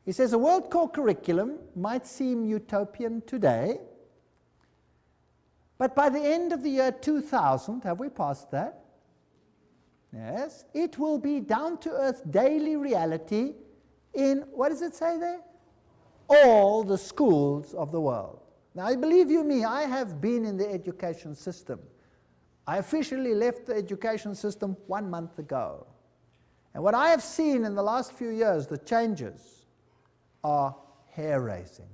He says a World Core Curriculum might seem utopian today, but by the end of the year 2000, have we passed that? Yes. It will be down-to-earth daily reality in, what does it say there? All the schools of the world. Now, believe you me, I have been in the education system. I officially left the education system 1 month ago. And what I have seen in the last few years, the changes are hair-raising.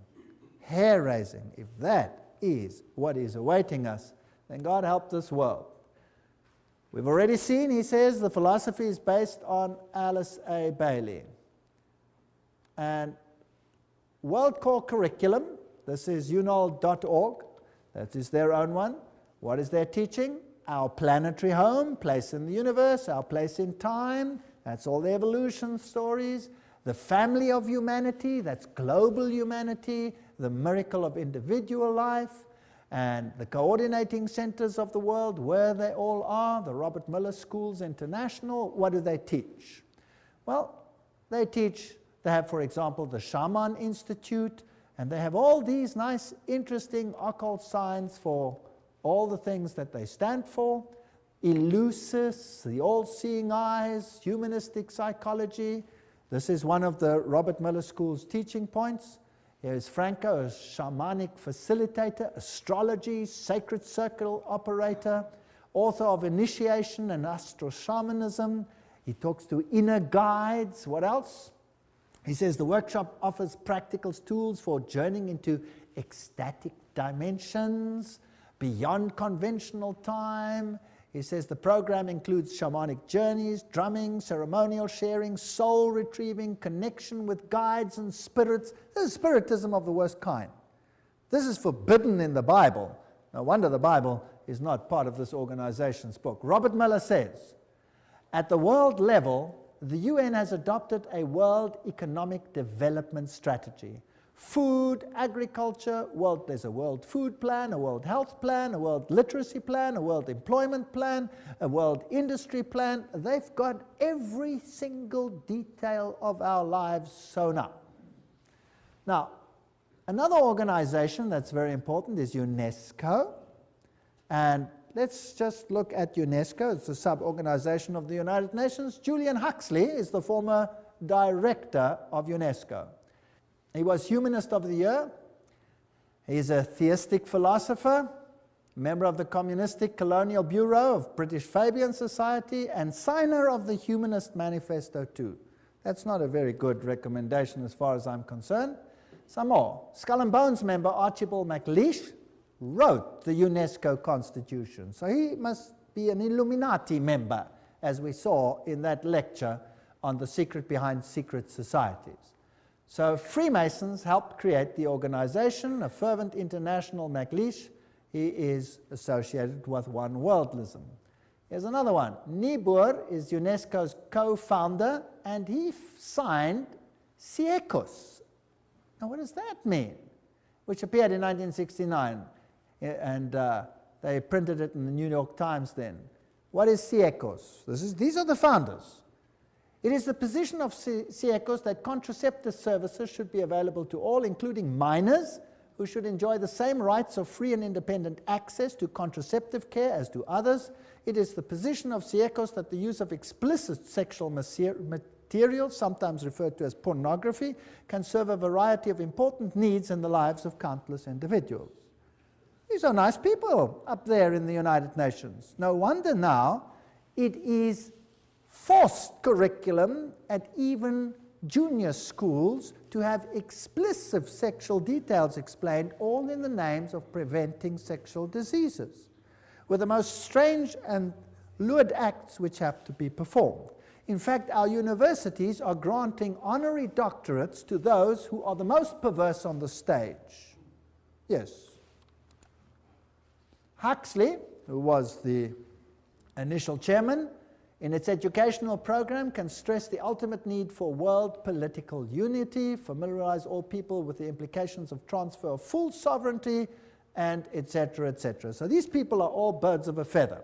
Hair-raising. If that is what is awaiting us, then God help this world. We've already seen, he says, the philosophy is based on Alice A. Bailey. And World Core Curriculum, this is unol.org, that is their own one. What is their teaching? Our planetary home, place in the universe, our place in time, that's all the evolution stories. The family of humanity, that's global humanity, the miracle of individual life, and the coordinating centers of the world, where they all are, the Robert Miller Schools International. What do they teach? Well, they have, for example, the Shaman Institute, and they have all these nice, interesting occult signs for all the things that they stand for. Eleusis, the all-seeing eyes, humanistic psychology. This is one of the Robert Miller School's teaching points. Here's Franco, a shamanic facilitator, astrology, sacred circle operator, author of Initiation and Astro-Shamanism. He talks to inner guides. What else? He says the workshop offers practical tools for journeying into ecstatic dimensions, beyond conventional time. He says the program includes shamanic journeys, drumming, ceremonial sharing, soul retrieving, connection with guides and spirits. This is spiritism of the worst kind. This is forbidden in the Bible. No wonder the Bible is not part of this organization's book. Robert Miller says, at the world level, the UN has adopted a world economic development strategy. Food, agriculture, there's a world food plan, a world health plan, a world literacy plan, a world employment plan, a world industry plan. They've got every single detail of our lives sewn up. Now, another organization that's very important is UNESCO. And let's just look at UNESCO. It's a sub-organization of the United Nations. Julian Huxley is the former director of UNESCO. He was Humanist of the Year. He's a theistic philosopher, member of the Communistic Colonial Bureau of British Fabian Society, and signer of the Humanist Manifesto too. That's not a very good recommendation as far as I'm concerned. Some more. Skull and Bones member Archibald MacLeish wrote the UNESCO Constitution. So he must be an Illuminati member, as we saw in that lecture on the secret behind secret societies. So Freemasons helped create the organization, a fervent international MacLeish. He is associated with One Worldism. Here's another one. Niebuhr is UNESCO's co-founder, and he signed Siecos. Now what does that mean? Which appeared in 1969, and they printed it in the New York Times then. What is Siecos? These are the founders. It is the position of Siecos that contraceptive services should be available to all, including minors, who should enjoy the same rights of free and independent access to contraceptive care as do others. It is the position of Siecos that the use of explicit sexual material, sometimes referred to as pornography, can serve a variety of important needs in the lives of countless individuals. These are nice people up there in the United Nations. No wonder now it is forced curriculum at even junior schools to have explicit sexual details explained, all in the names of preventing sexual diseases, with the most strange and lewd acts which have to be performed. In fact, our universities are granting honorary doctorates to those who are the most perverse on the stage. Yes. Huxley, who was the initial chairman, in its educational program can stress the ultimate need for world political unity, familiarize all people with the implications of transfer of full sovereignty, and etc., etc. So these people are all birds of a feather.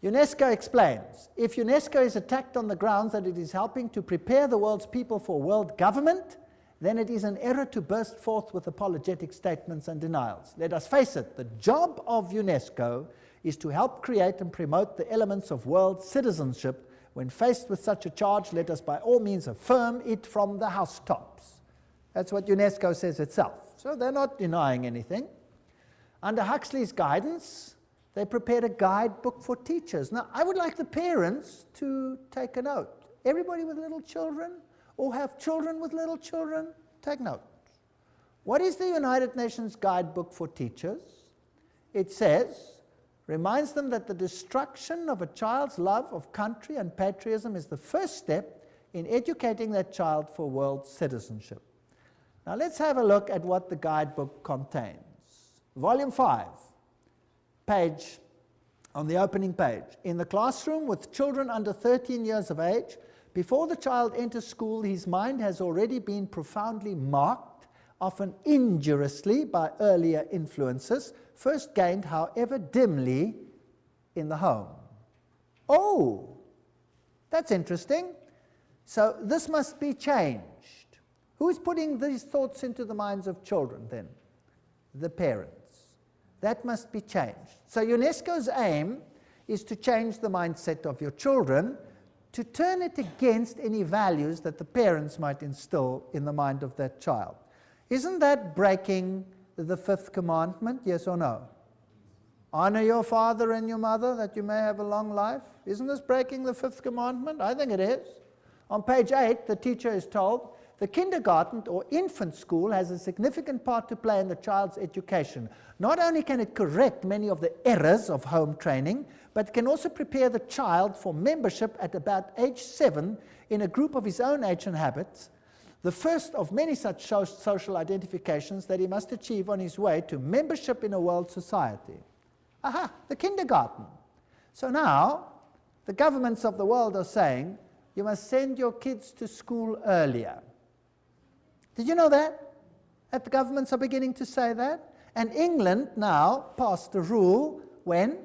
UNESCO explains, if UNESCO is attacked on the grounds that it is helping to prepare the world's people for world government, then it is an error to burst forth with apologetic statements and denials. Let us face it, the job of UNESCO is to help create and promote the elements of world citizenship. When faced with such a charge, let us by all means affirm it from the housetops. That's what UNESCO says itself. So they're not denying anything. Under Huxley's guidance, they prepared a guidebook for teachers. Now, I would like the parents to take a note. Everybody with little children, or have children with little children, take note. What is the United Nations Guidebook for Teachers? It says, reminds them that the destruction of a child's love of country and patriotism is the first step in educating that child for world citizenship. Now let's have a look at what the guidebook contains. Volume 5, page, on the opening page. In the classroom with children under 13 years of age, before the child enters school, his mind has already been profoundly marked, often injuriously by earlier influences, first gained, however dimly, in the home. Oh, that's interesting. So this must be changed. Who's putting these thoughts into the minds of children then? The parents. That must be changed. So UNESCO's aim is to change the mindset of your children, to turn it against any values that the parents might instill in the mind of that child. Isn't that breaking the fifth commandment, yes or no? Honor your father and your mother that you may have a long life. Isn't this breaking the fifth commandment? I think it is. On page 8, the teacher is told, the kindergarten or infant school has a significant part to play in the child's education. Not only can it correct many of the errors of home training, but can also prepare the child for membership at about age 7 in a group of his own age and habits, the first of many such social identifications that he must achieve on his way to membership in a world society. Aha, the kindergarten. So now, the governments of the world are saying, you must send your kids to school earlier. Did you know that? That the governments are beginning to say that? And England now passed a rule when?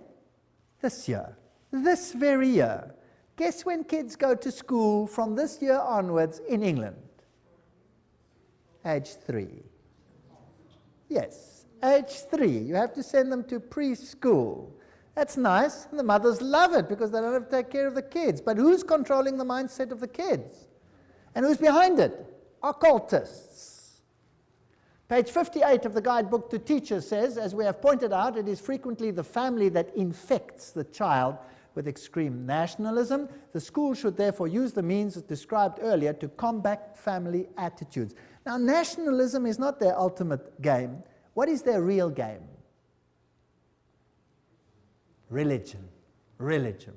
This year. This very year. Guess when kids go to school from this year onwards in England? Age 3. Yes, age 3. You have to send them to preschool. That's nice, and the mothers love it because they don't have to take care of the kids. But who's controlling the mindset of the kids? And who's behind it? Occultists. Page 58 of the guidebook to teachers says, as we have pointed out, it is frequently the family that infects the child with extreme nationalism. The school should therefore use the means described earlier to combat family attitudes. Now, nationalism is not their ultimate game. What is their real game? Religion. Religion.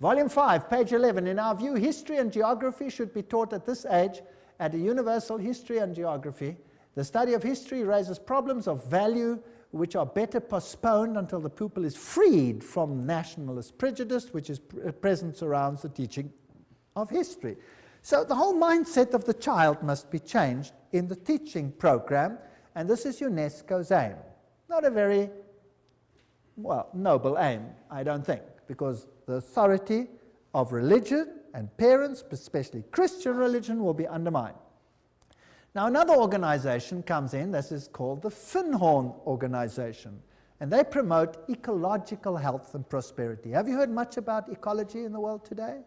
Volume 5, page 11. In our view, history and geography should be taught at this age at a universal history and geography. The study of history raises problems of value which are better postponed until the pupil is freed from nationalist prejudice, which is present surrounds the teaching of history. So the whole mindset of the child must be changed in the teaching program, and this is UNESCO's aim. Not a very, well, noble aim, I don't think, because the authority of religion and parents, especially Christian religion, will be undermined. Now another organization comes in, this is called the Finhorn organization, and they promote ecological health and prosperity. Have you heard much about ecology in the world today?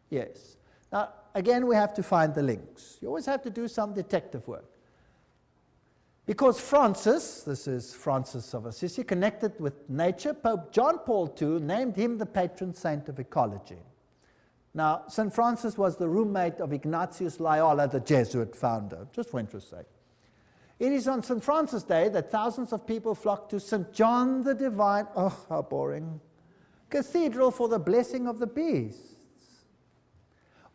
Yes. Now again, we have to find the links. You always have to do some detective work. Because Francis, this is Francis of Assisi, connected with nature, Pope John Paul II named him the patron saint of ecology. Now, St. Francis was the roommate of Ignatius Loyola, the Jesuit founder, just for interest's sake. It is on St. Francis Day that thousands of people flock to St. John the Divine, oh, how boring, Cathedral for the blessing of the beasts.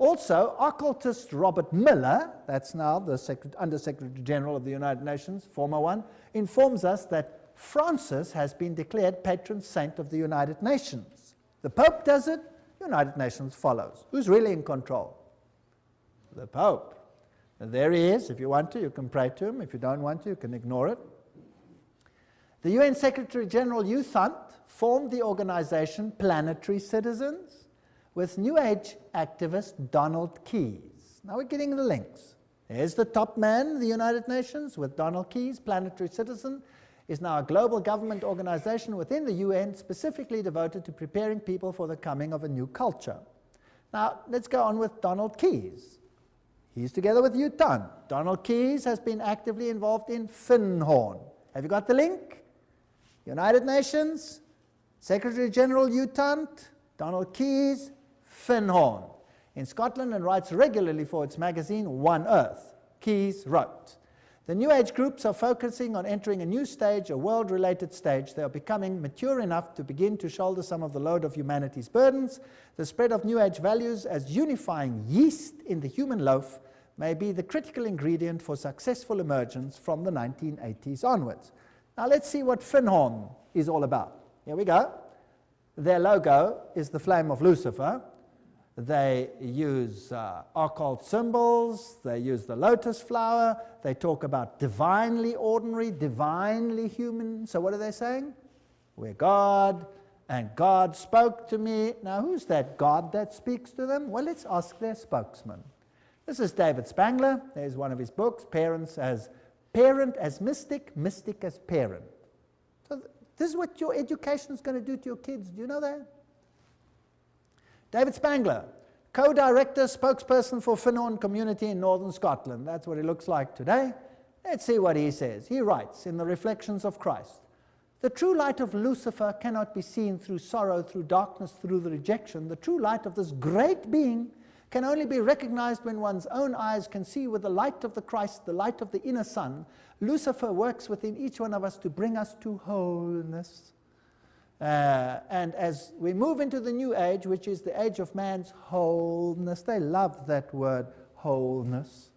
Also, occultist Robert Miller, that's now the Under-Secretary General of the United Nations, former one, informs us that Francis has been declared patron saint of the United Nations. The Pope does it, United Nations follows. Who's really in control? The Pope. And there he is. If you want to, you can pray to him. If you don't want to, you can ignore it. The UN Secretary General U Thant formed the organization Planetary Citizens with New Age activist Donald Keyes. Now we're getting the links. There's the top man, the United Nations, with Donald Keyes. Planetary Citizen is now a global government organization within the UN specifically devoted to preparing people for the coming of a new culture. Now, let's go on with Donald Keyes. He's together with U Thant. Donald Keyes has been actively involved in Finhorn. Have you got the link? United Nations, Secretary General U Thant, Donald Keyes, Finhorn. In Scotland and writes regularly for its magazine One Earth. Keyes wrote, "The New Age groups are focusing on entering a new stage, a world-related stage. They are becoming mature enough to begin to shoulder some of the load of humanity's burdens. The spread of New Age values as unifying yeast in the human loaf may be the critical ingredient for successful emergence from the 1980s onwards." Now let's see what Finhorn is all about. Here we go. Their logo is the flame of Lucifer. They use occult symbols, they use the lotus flower, they talk about divinely ordinary, divinely human. So what are they saying? We're God, and God spoke to me. Now who's that God that speaks to them? Well, let's ask their spokesman. This is David Spangler. There's one of his books, Parent as Mystic, Mystic as Parent. So this is what your education is going to do to your kids. Do you know that? David Spangler, co-director, spokesperson for Finhorn community in northern Scotland. That's what he looks like today. Let's see what he says. He writes in the Reflections of Christ, "The true light of Lucifer cannot be seen through sorrow, through darkness, through the rejection. The true light of this great being can only be recognized when one's own eyes can see with the light of the Christ, the light of the inner sun. Lucifer works within each one of us to bring us to wholeness. And as we move into the new age, which is the age of man's wholeness," they love that word, wholeness,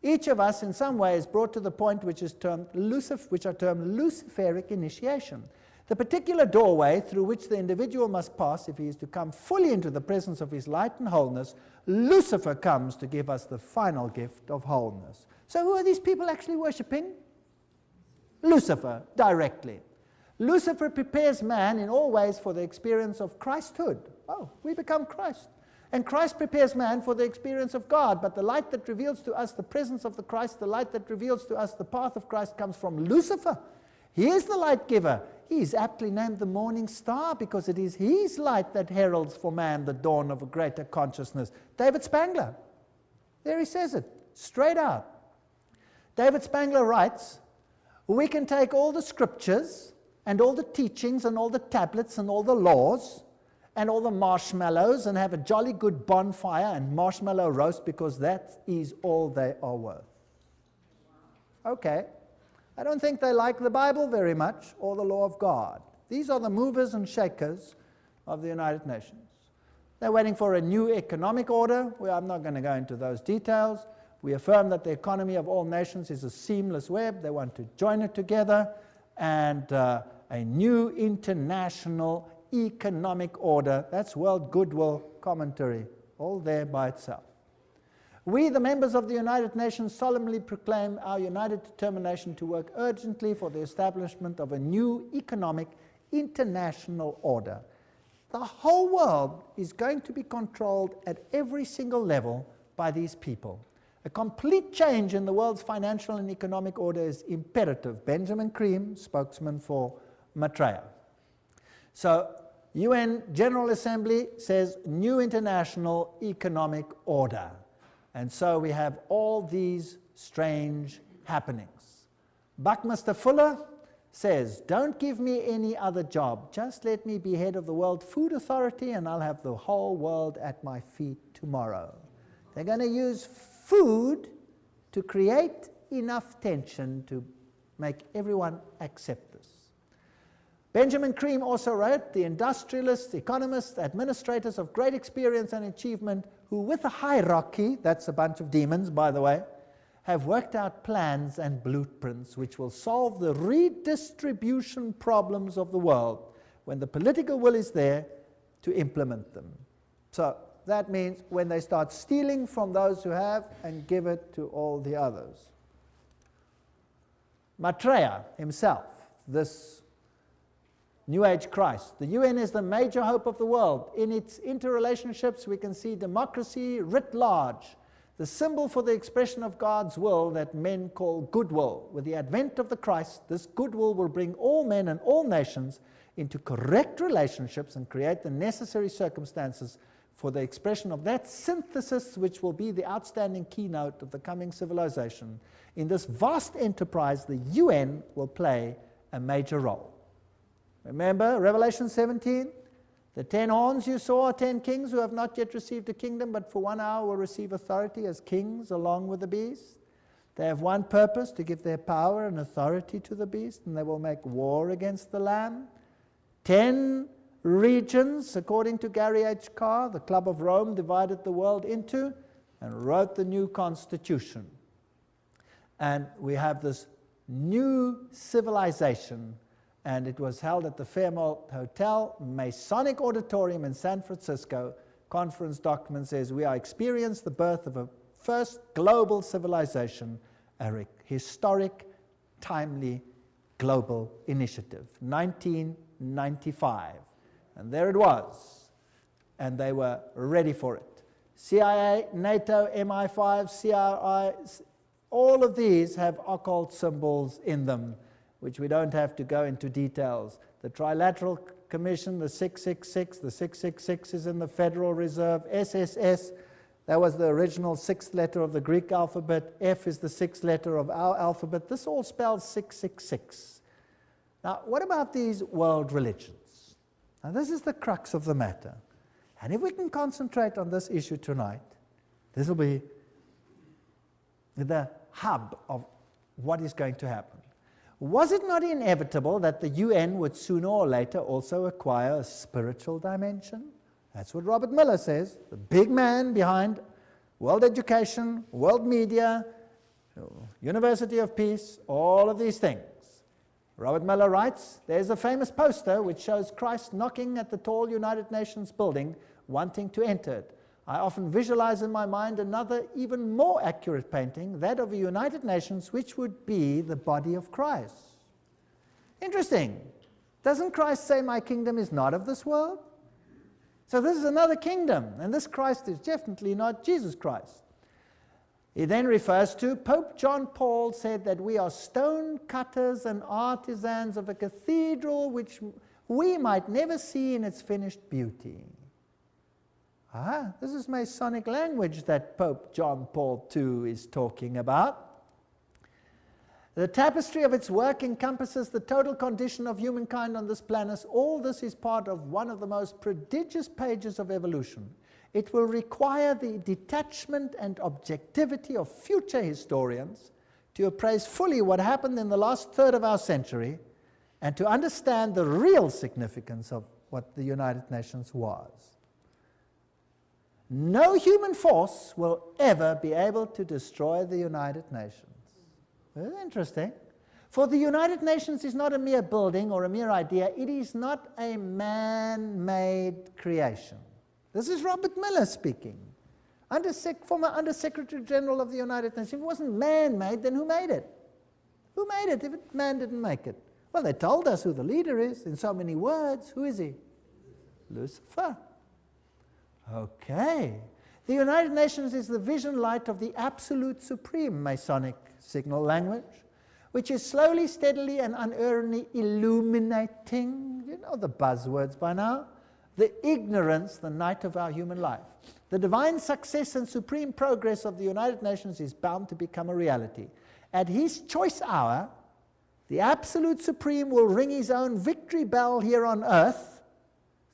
"each of us in some way is brought to the point which are termed Luciferic initiation, the particular doorway through which the individual must pass if he is to come fully into the presence of his light and wholeness. Lucifer comes to give us the final gift of wholeness." So who are these people actually worshipping? Lucifer, directly. Lucifer prepares man in all ways for the experience of Christhood. Oh, we become Christ. And Christ prepares man for the experience of God. But the light that reveals to us the presence of the Christ, the light that reveals to us the path of Christ, comes from Lucifer. He is the light giver. He is aptly named the morning star because it is his light that heralds for man the dawn of a greater consciousness. David Spangler. There he says it, straight out. David Spangler writes, "We can take all the scriptures and all the teachings and all the tablets and all the laws and all the marshmallows and have a jolly good bonfire and marshmallow roast because that is all they are worth." Okay. I don't think they like the Bible very much or the law of God. These are the movers and shakers of the United Nations. They're waiting for a new economic order. Well, I'm not going to go into those details. We affirm that the economy of all nations is a seamless web. They want to join it together, and a new international economic order. That's World Goodwill Commentary, all there by itself. "We, the members of the United Nations, solemnly proclaim our united determination to work urgently for the establishment of a new economic international order. The whole world is going to be controlled at every single level by these people. A complete change in the world's financial and economic order is imperative." Benjamin Cream, spokesman for Maitreya. So, UN General Assembly says new international economic order. And so we have all these strange happenings. Buckminster Fuller says, "Don't give me any other job. Just let me be head of the World Food Authority and I'll have the whole world at my feet tomorrow." They're going to use food to create enough tension to make everyone accept this. Benjamin Cream also wrote, the industrialists, economists, administrators of great experience and achievement, who with a hierarchy, that's a bunch of demons, by the way, have worked out plans and blueprints which will solve the redistribution problems of the world when the political will is there to implement them. So that means when they start stealing from those who have and give it to all the others. Maitreya himself, this New Age Christ. The UN is the major hope of the world. In its interrelationships, we can see democracy writ large, the symbol for the expression of God's will that men call goodwill. With the advent of the Christ, this goodwill will bring all men and all nations into correct relationships and create the necessary circumstances for the expression of that synthesis which will be the outstanding keynote of the coming civilization. In this vast enterprise, the UN will play a major role. Remember Revelation 17? The 10 horns you saw are 10 kings who have not yet received a kingdom, but for 1 hour will receive authority as kings along with the beast. They have one purpose, to give their power and authority to the beast, and they will make war against the Lamb. 10 regions, according to Gary H. Carr, the Club of Rome divided the world into and wrote the new constitution. And we have this new civilization, and it was held at the Fairmont Hotel, Masonic Auditorium in San Francisco. Conference document says, we are experiencing the birth of a first global civilization, a historic, timely global initiative, 1995. And there it was, and they were ready for it. CIA, NATO, MI5, CRI, all of these have occult symbols in them, which we don't have to go into details. The Trilateral Commission, the 666, the 666 is in the Federal Reserve. SSS, that was the original 6th letter of the Greek alphabet. F is the 6th letter of our alphabet. This all spells 666. Now, what about these world religions? Now, this is the crux of the matter. And if we can concentrate on this issue tonight, this will be the hub of what is going to happen. Was it not inevitable that the UN would sooner or later also acquire a spiritual dimension? That's what Robert Miller says, the big man behind world education, world media, University of Peace, all of these things. Robert Miller writes, there's a famous poster which shows Christ knocking at the tall United Nations building, wanting to enter it. I often visualize in my mind another, even more accurate painting, that of a United Nations, which would be the body of Christ. Interesting. Doesn't Christ say, my kingdom is not of this world? So this is another kingdom, and this Christ is definitely not Jesus Christ. He then refers to Pope John Paul said that we are stone cutters and artisans of a cathedral which we might never see in its finished beauty. This is Masonic language that Pope John Paul II is talking about. The tapestry of its work encompasses the total condition of humankind on this planet. All this is part of one of the most prodigious pages of evolution. It will require the detachment and objectivity of future historians to appraise fully what happened in the last third of our century and to understand the real significance of what the United Nations was. No human force will ever be able to destroy the United Nations. Very interesting. For the United Nations is not a mere building or a mere idea. It is not a man-made creation. This is Robert Miller speaking, former Under-Secretary General of the United Nations. If it wasn't man-made, then who made it? Who made it if man didn't make it? Well, they told us who the leader is in so many words. Who is he? Lucifer. Okay. The United Nations is the vision light of the absolute supreme Masonic signal language, which is slowly, steadily, and unerringly illuminating, you know the buzzwords by now, the ignorance, the night of our human life. The divine success and supreme progress of the United Nations is bound to become a reality. At his choice hour, the absolute supreme will ring his own victory bell here on earth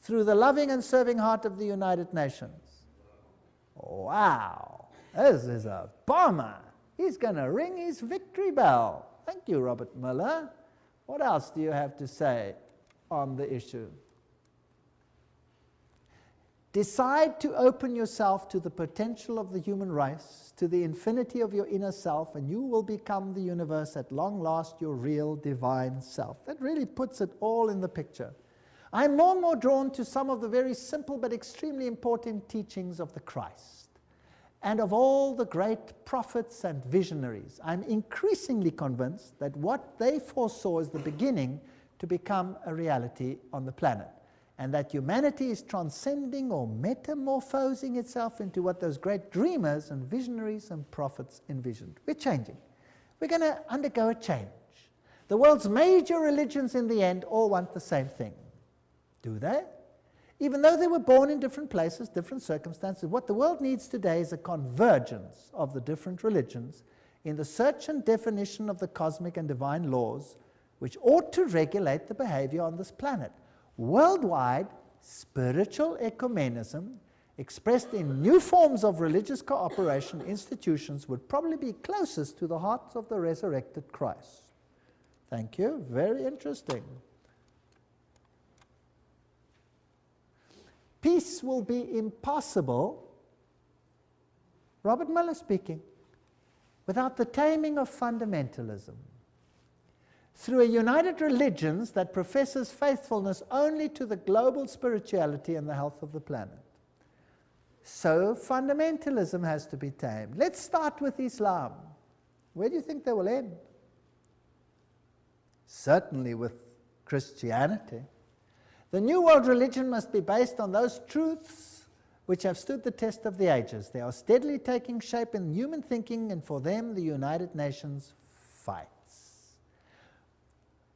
through the loving and serving heart of the United Nations. Wow, this is a bomber. He's going to ring his victory bell. Thank you, Robert Miller. What else do you have to say on the issue. Decide to open yourself to the potential of the human race, to the infinity of your inner self, and you will become the universe at long last, your real divine self. That really puts it all in the picture. I'm more and more drawn to some of the very simple but extremely important teachings of the Christ and of all the great prophets and visionaries. I'm increasingly convinced that what they foresaw is the beginning to become a reality on the planet, and that humanity is transcending or metamorphosing itself into what those great dreamers and visionaries and prophets envisioned. We're changing. We're going to undergo a change. The world's major religions in the end all want the same thing. Do they? Even though they were born in different places, different circumstances, what the world needs today is a convergence of the different religions in the search and definition of the cosmic and divine laws which ought to regulate the behavior on this planet. Worldwide, spiritual ecumenism, expressed in new forms of religious cooperation institutions, would probably be closest to the heart of the resurrected Christ. Thank you. Very interesting. Peace will be impossible, Robert Miller speaking, without the taming of fundamentalism. Through a united religions that professes faithfulness only to the global spirituality and the health of the planet. So fundamentalism has to be tamed. Let's start with Islam. Where do you think they will end? Certainly with Christianity. The New World religion must be based on those truths which have stood the test of the ages. They are steadily taking shape in human thinking, and for them the United Nations fights.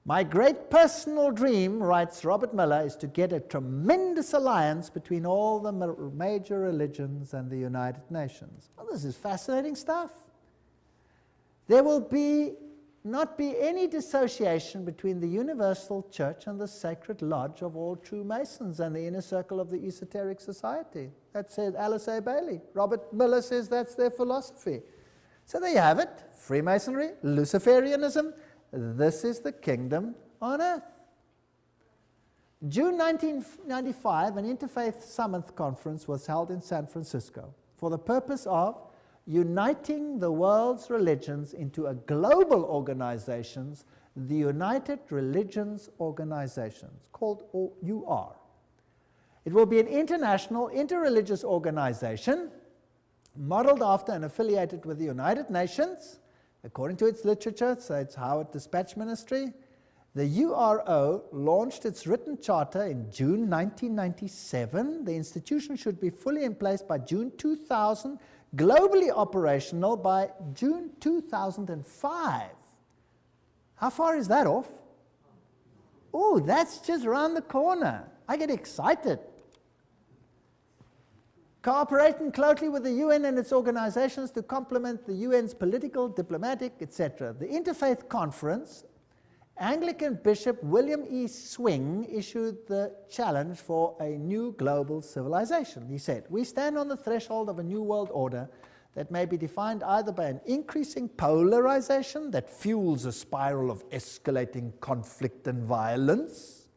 My great personal dream, writes Robert Miller, is to get a tremendous alliance between all the major religions and the United Nations. Well, this is fascinating stuff. There will not be any dissociation between the universal church and the sacred lodge of all true Masons and the inner circle of the esoteric society. That said Alice A. Bailey. Robert Miller says that's their philosophy. So there you have it. Freemasonry, Luciferianism. This is the kingdom on earth. June 1995, an Interfaith Summit conference was held in San Francisco for the purpose of uniting the world's religions into a global organization, the United Religions Organizations, called UR. It will be an international, interreligious organization modeled after and affiliated with the United Nations, according to its literature, so it's Howard Dispatch Ministry. The URO launched its written charter in June 1997. The institution should be fully in place by June 2000, globally operational by June 2005. How far is that off? Oh, that's just around the corner. I get excited. Cooperating closely with the UN and its organizations to complement the UN's political, diplomatic, etc. The Interfaith Conference, Anglican Bishop William E. Swing issued the challenge for a new global civilization. He said, "We stand on the threshold of a new world order that may be defined either by an increasing polarization that fuels a spiral of escalating conflict and violence,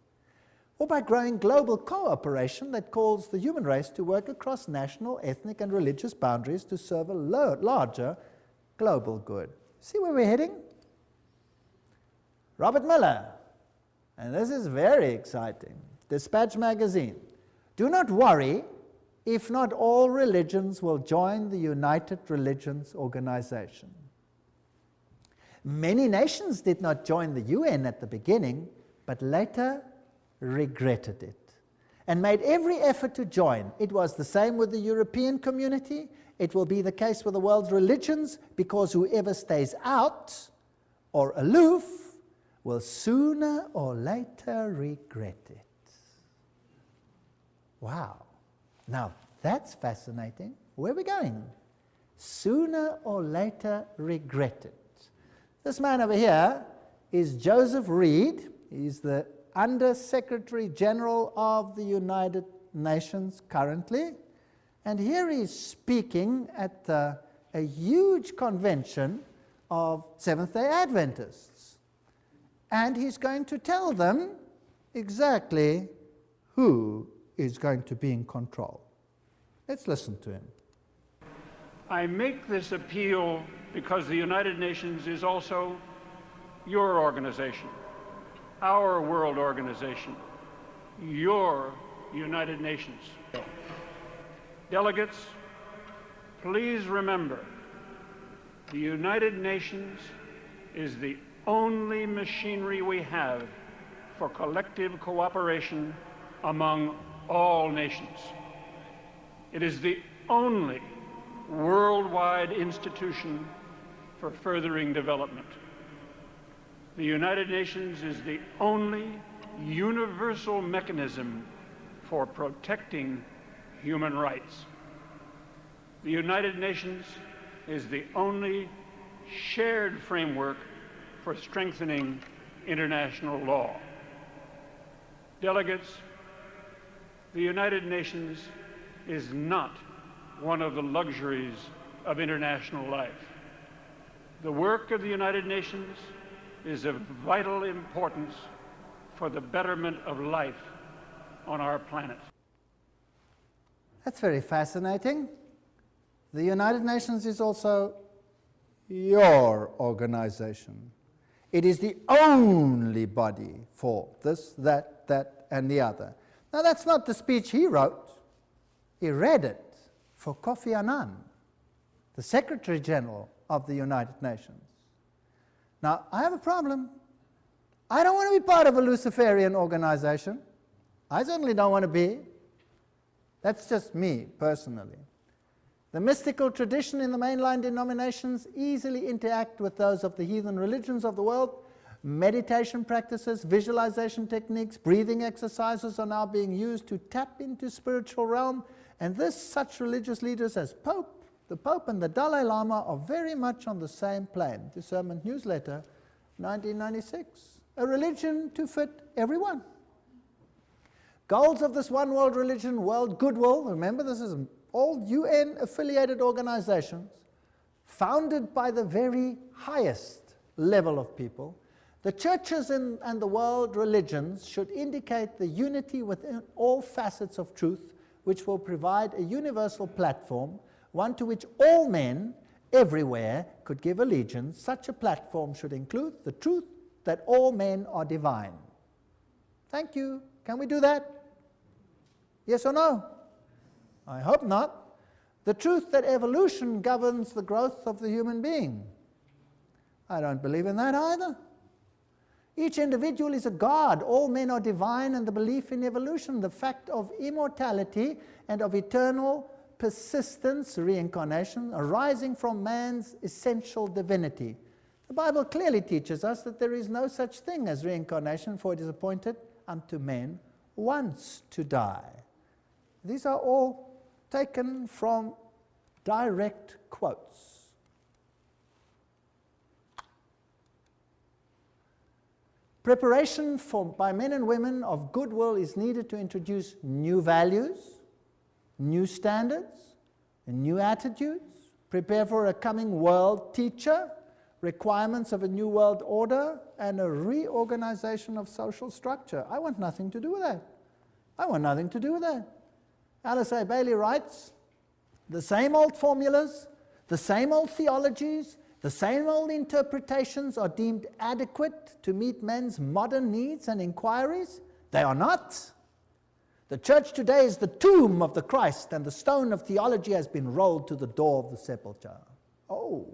or by growing global cooperation that calls the human race to work across national, ethnic, and religious boundaries to serve a larger global good." See where we're heading? Robert Miller, and this is very exciting, Dispatch magazine. Do not worry if not all religions will join the United Religions Organization. Many nations did not join the UN at the beginning, but later regretted it and made every effort to join. It was the same with the European community. It will be the case with the world's religions, because whoever stays out or aloof will sooner or later regret it. Wow. Now, that's fascinating. Where are we going? Sooner or later regret it. This man over here is Joseph Reed. He's the Under-Secretary General of the United Nations currently. And here he's speaking at a huge convention of Seventh-day Adventists. And he's going to tell them exactly who is going to be in control. Let's listen to him. I make this appeal because the United Nations is also your organization, our world organization, your United Nations. Delegates, please remember, the United Nations is the only machinery we have for collective cooperation among all nations. It is the only worldwide institution for furthering development. The United Nations is the only universal mechanism for protecting human rights. The United Nations is the only shared framework for strengthening international law. Delegates, the United Nations is not one of the luxuries of international life. The work of the United Nations is of vital importance for the betterment of life on our planet. That's very fascinating. The United Nations is also your organization. It is the only body for this, that, and the other. Now, that's not the speech he wrote. He read it for Kofi Annan, the Secretary General of the United Nations. Now, I have a problem. I don't want to be part of a Luciferian organization. I certainly don't want to be. That's just me, personally. The mystical tradition in the mainline denominations easily interact with those of the heathen religions of the world. Meditation practices, visualization techniques, breathing exercises are now being used to tap into spiritual realm, and such religious leaders as the Pope and the Dalai Lama are very much on the same plane. Discernment Newsletter, 1996. A religion to fit everyone. Goals of this one world religion, world goodwill, remember this is all UN-affiliated organizations, founded by the very highest level of people. The churches and the world religions should indicate the unity within all facets of truth, which will provide a universal platform, one to which all men everywhere could give allegiance. Such a platform should include the truth that all men are divine. Thank you. Can we do that? Yes or no? I hope not. The truth that evolution governs the growth of the human being. I don't believe in that either. Each individual is a god. All men are divine, and the belief in evolution, the fact of immortality and of eternal persistence, reincarnation, arising from man's essential divinity. The Bible clearly teaches us that there is no such thing as reincarnation, for it is appointed unto men once to die. These are all taken from direct quotes. Preparation by men and women of goodwill is needed to introduce new values, new standards, and new attitudes, prepare for a coming world teacher, requirements of a new world order, and a reorganization of social structure. I want nothing to do with that. I want nothing to do with that. Alice A. Bailey writes, the same old formulas, the same old theologies, the same old interpretations are deemed adequate to meet men's modern needs and inquiries. They are not. The church today is the tomb of the Christ, and the stone of theology has been rolled to the door of the sepulchre. Oh,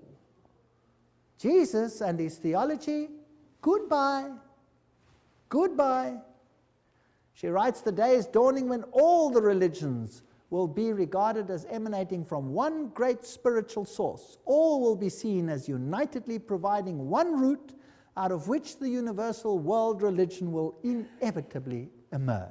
Jesus and his theology, goodbye, goodbye. She writes, the day is dawning when all the religions will be regarded as emanating from one great spiritual source. All will be seen as unitedly providing one root out of which the universal world religion will inevitably emerge.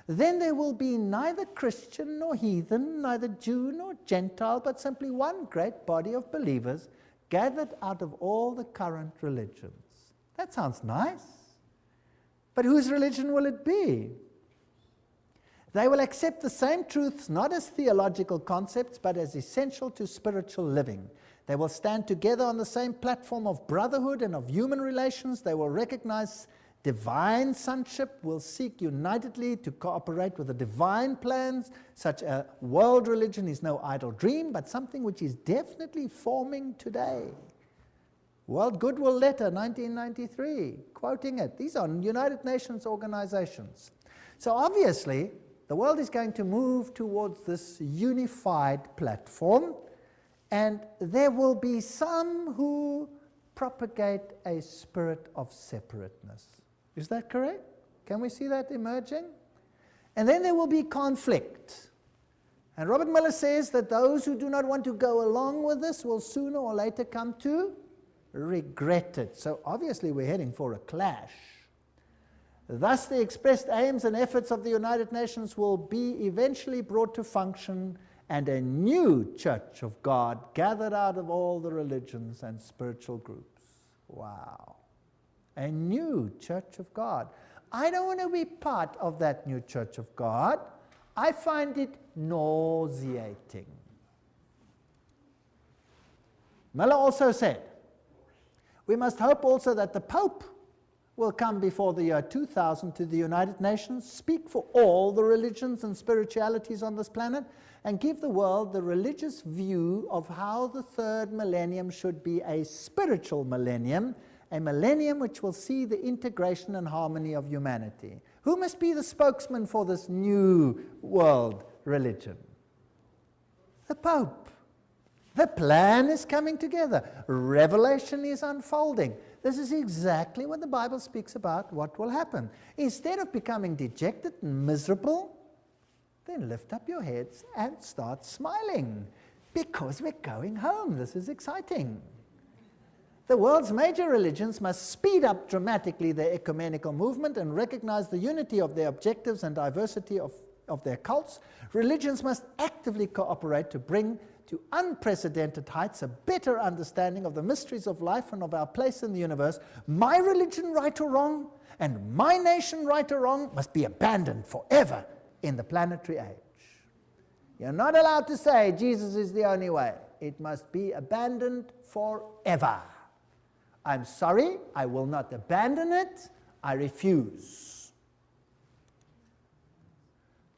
Then there will be neither Christian nor heathen, neither Jew nor Gentile, but simply one great body of believers gathered out of all the current religions. That sounds nice. But whose religion will it be? They will accept the same truths not as theological concepts, but as essential to spiritual living. They will stand together on the same platform of brotherhood and of human relations. They will recognize Divine sonship will seek unitedly to cooperate with the divine plans. Such a world religion is no idle dream, but something which is definitely forming today. World Goodwill Letter, 1993, quoting it. These are United Nations organizations. So obviously, the world is going to move towards this unified platform, and there will be some who propagate a spirit of separateness. Is that correct? Can we see that emerging? And then there will be conflict. And Robert Miller says that those who do not want to go along with this will sooner or later come to regret it. So obviously we're heading for a clash. Thus the expressed aims and efforts of the United Nations will be eventually brought to function, and a new church of God gathered out of all the religions and spiritual groups. Wow. A new church of God. I don't want to be part of that new church of God. I find it nauseating. Miller also said, we must hope also that the Pope will come before the year 2000 to the United Nations, speak for all the religions and spiritualities on this planet, and give the world the religious view of how the third millennium should be a spiritual millennium, a millennium which will see the integration and harmony of humanity. Who must be the spokesman for this new world religion? The Pope. The plan is coming together. Revelation is unfolding. This is exactly what the Bible speaks about what will happen. Instead of becoming dejected and miserable, then lift up your heads and start smiling, because we're going home. This is exciting. The world's major religions must speed up dramatically their ecumenical movement and recognize the unity of their objectives and diversity of their cults. Religions must actively cooperate to bring to unprecedented heights a better understanding of the mysteries of life and of our place in the universe. My religion, right or wrong, and my nation, right or wrong, must be abandoned forever in the planetary age. You're not allowed to say Jesus is the only way. It must be abandoned forever. I'm sorry, I will not abandon it. I refuse.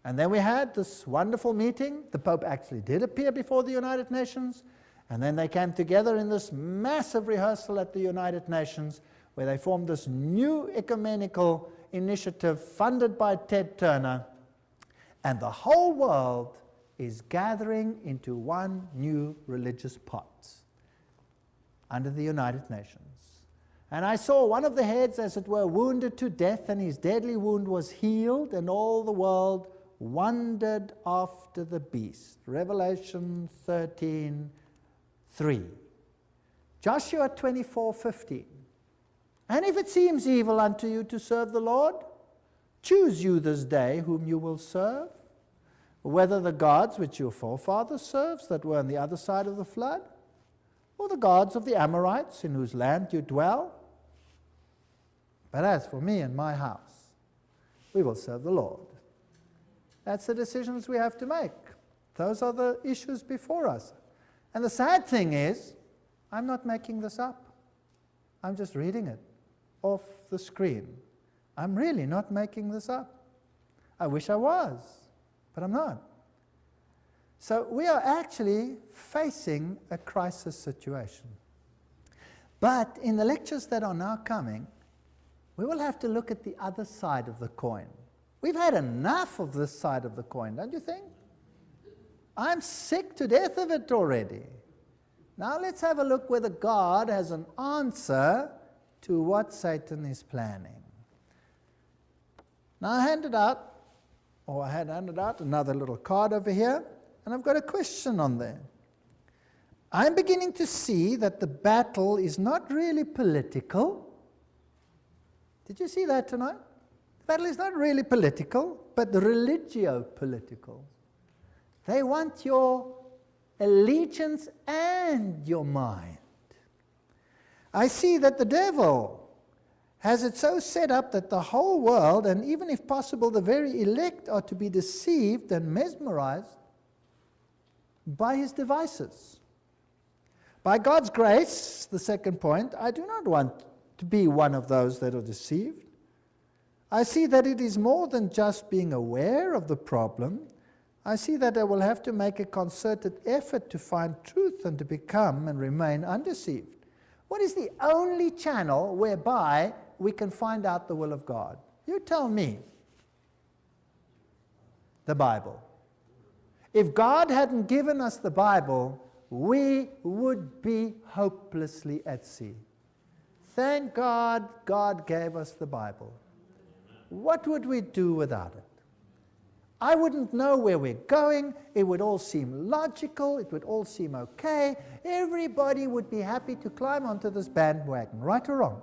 And then we had this wonderful meeting. The Pope actually did appear before the United Nations. And then they came together in this massive rehearsal at the United Nations, where they formed this new ecumenical initiative funded by Ted Turner. And the whole world is gathering into one new religious pot under the United Nations. And I saw one of the heads, as it were, wounded to death, and his deadly wound was healed, and all the world wondered after the beast. Revelation 13:3. Joshua 24:15. And if it seems evil unto you to serve the Lord, choose you this day whom you will serve, whether the gods which your forefathers served that were on the other side of the flood, or the gods of the Amorites in whose land you dwell. But as for me and my house, we will serve the Lord. That's the decisions we have to make. Those are the issues before us. And the sad thing is, I'm not making this up. I'm just reading it off the screen. I'm really not making this up. I wish I was, but I'm not. So we are actually facing a crisis situation. But in the lectures that are now coming, we will have to look at the other side of the coin. We've had enough of this side of the coin, don't you think? I'm sick to death of it already. Now let's have a look whether God has an answer to what Satan is planning. Now I had handed out another little card over here, and I've got a question on there. I'm beginning to see that the battle is not really political. Did you see that tonight? The battle is not really political, but religio-political. They want your allegiance and your mind. I see that the devil has it so set up that the whole world, and even if possible the very elect, are to be deceived and mesmerized by his devices. By God's grace, the second point, I do not want to be one of those that are deceived. I see that it is more than just being aware of the problem. I see that I will have to make a concerted effort to find truth and to become and remain undeceived. What is the only channel whereby we can find out the will of God? You tell me. The Bible. If God hadn't given us the Bible, we would be hopelessly at sea. Thank God, God gave us the Bible. What would we do without it? I wouldn't know where we're going. It would all seem logical. It would all seem okay. Everybody would be happy to climb onto this bandwagon, right or wrong.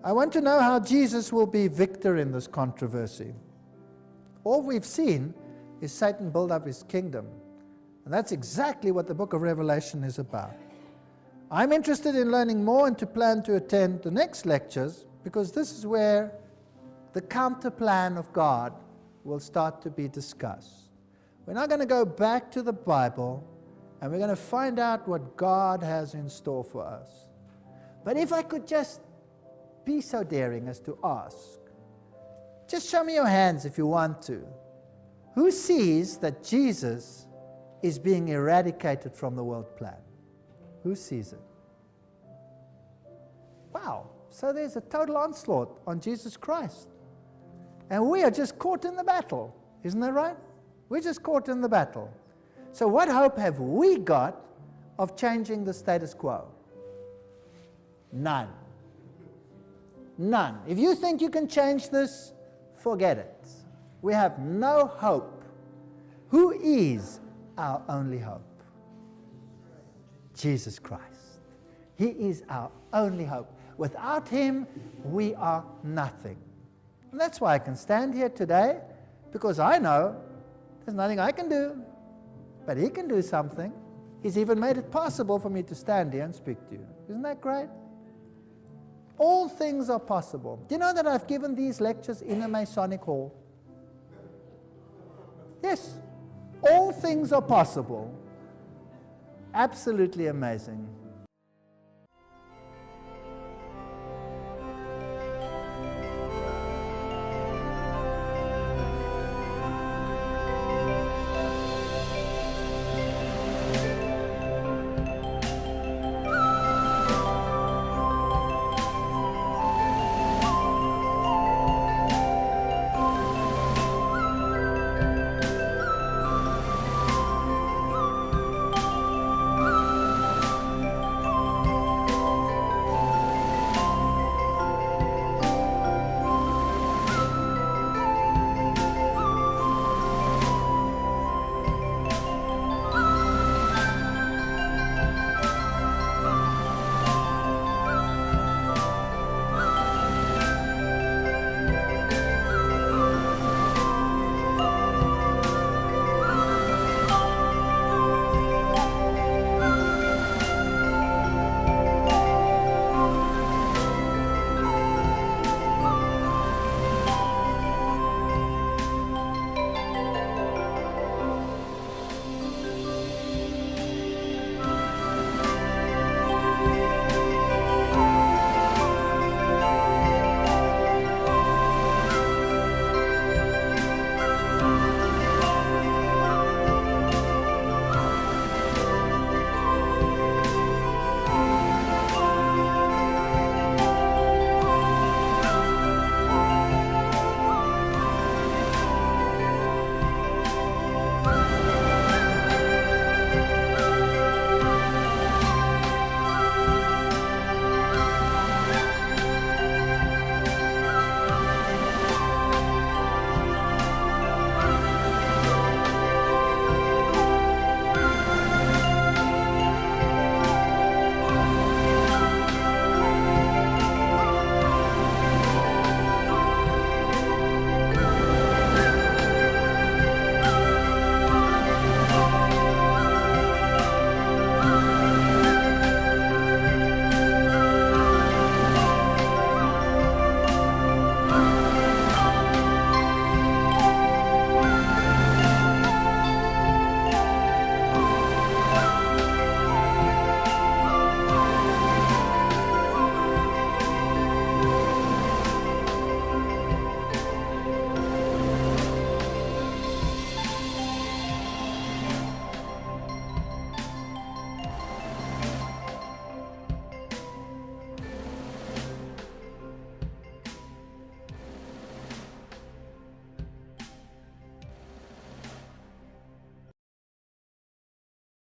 I want to know how Jesus will be victor in this controversy. All we've seen is Satan build up his kingdom. And that's exactly what the book of Revelation is about. I'm interested in learning more and to plan to attend the next lectures, because this is where the counter plan of God will start to be discussed. We're now going to go back to the Bible, and we're going to find out what God has in store for us. But if I could just be so daring as to ask, just show me your hands if you want to. Who sees that Jesus is being eradicated from the world plan? Who sees it? Wow, so there's a total onslaught on Jesus Christ. And we are just caught in the battle. Isn't that right? We're just caught in the battle. So what hope have we got of changing the status quo? None. None. If you think you can change this, forget it. We have no hope. Who is our only hope? Jesus Christ. He is our only hope. Without him, we are nothing. And that's why I can stand here today, because I know there's nothing I can do, but he can do something. He's even made it possible for me to stand here and speak to you. Isn't that great? All things are possible. Do you know that I've given these lectures in a Masonic hall? Yes. All things are possible. Absolutely amazing.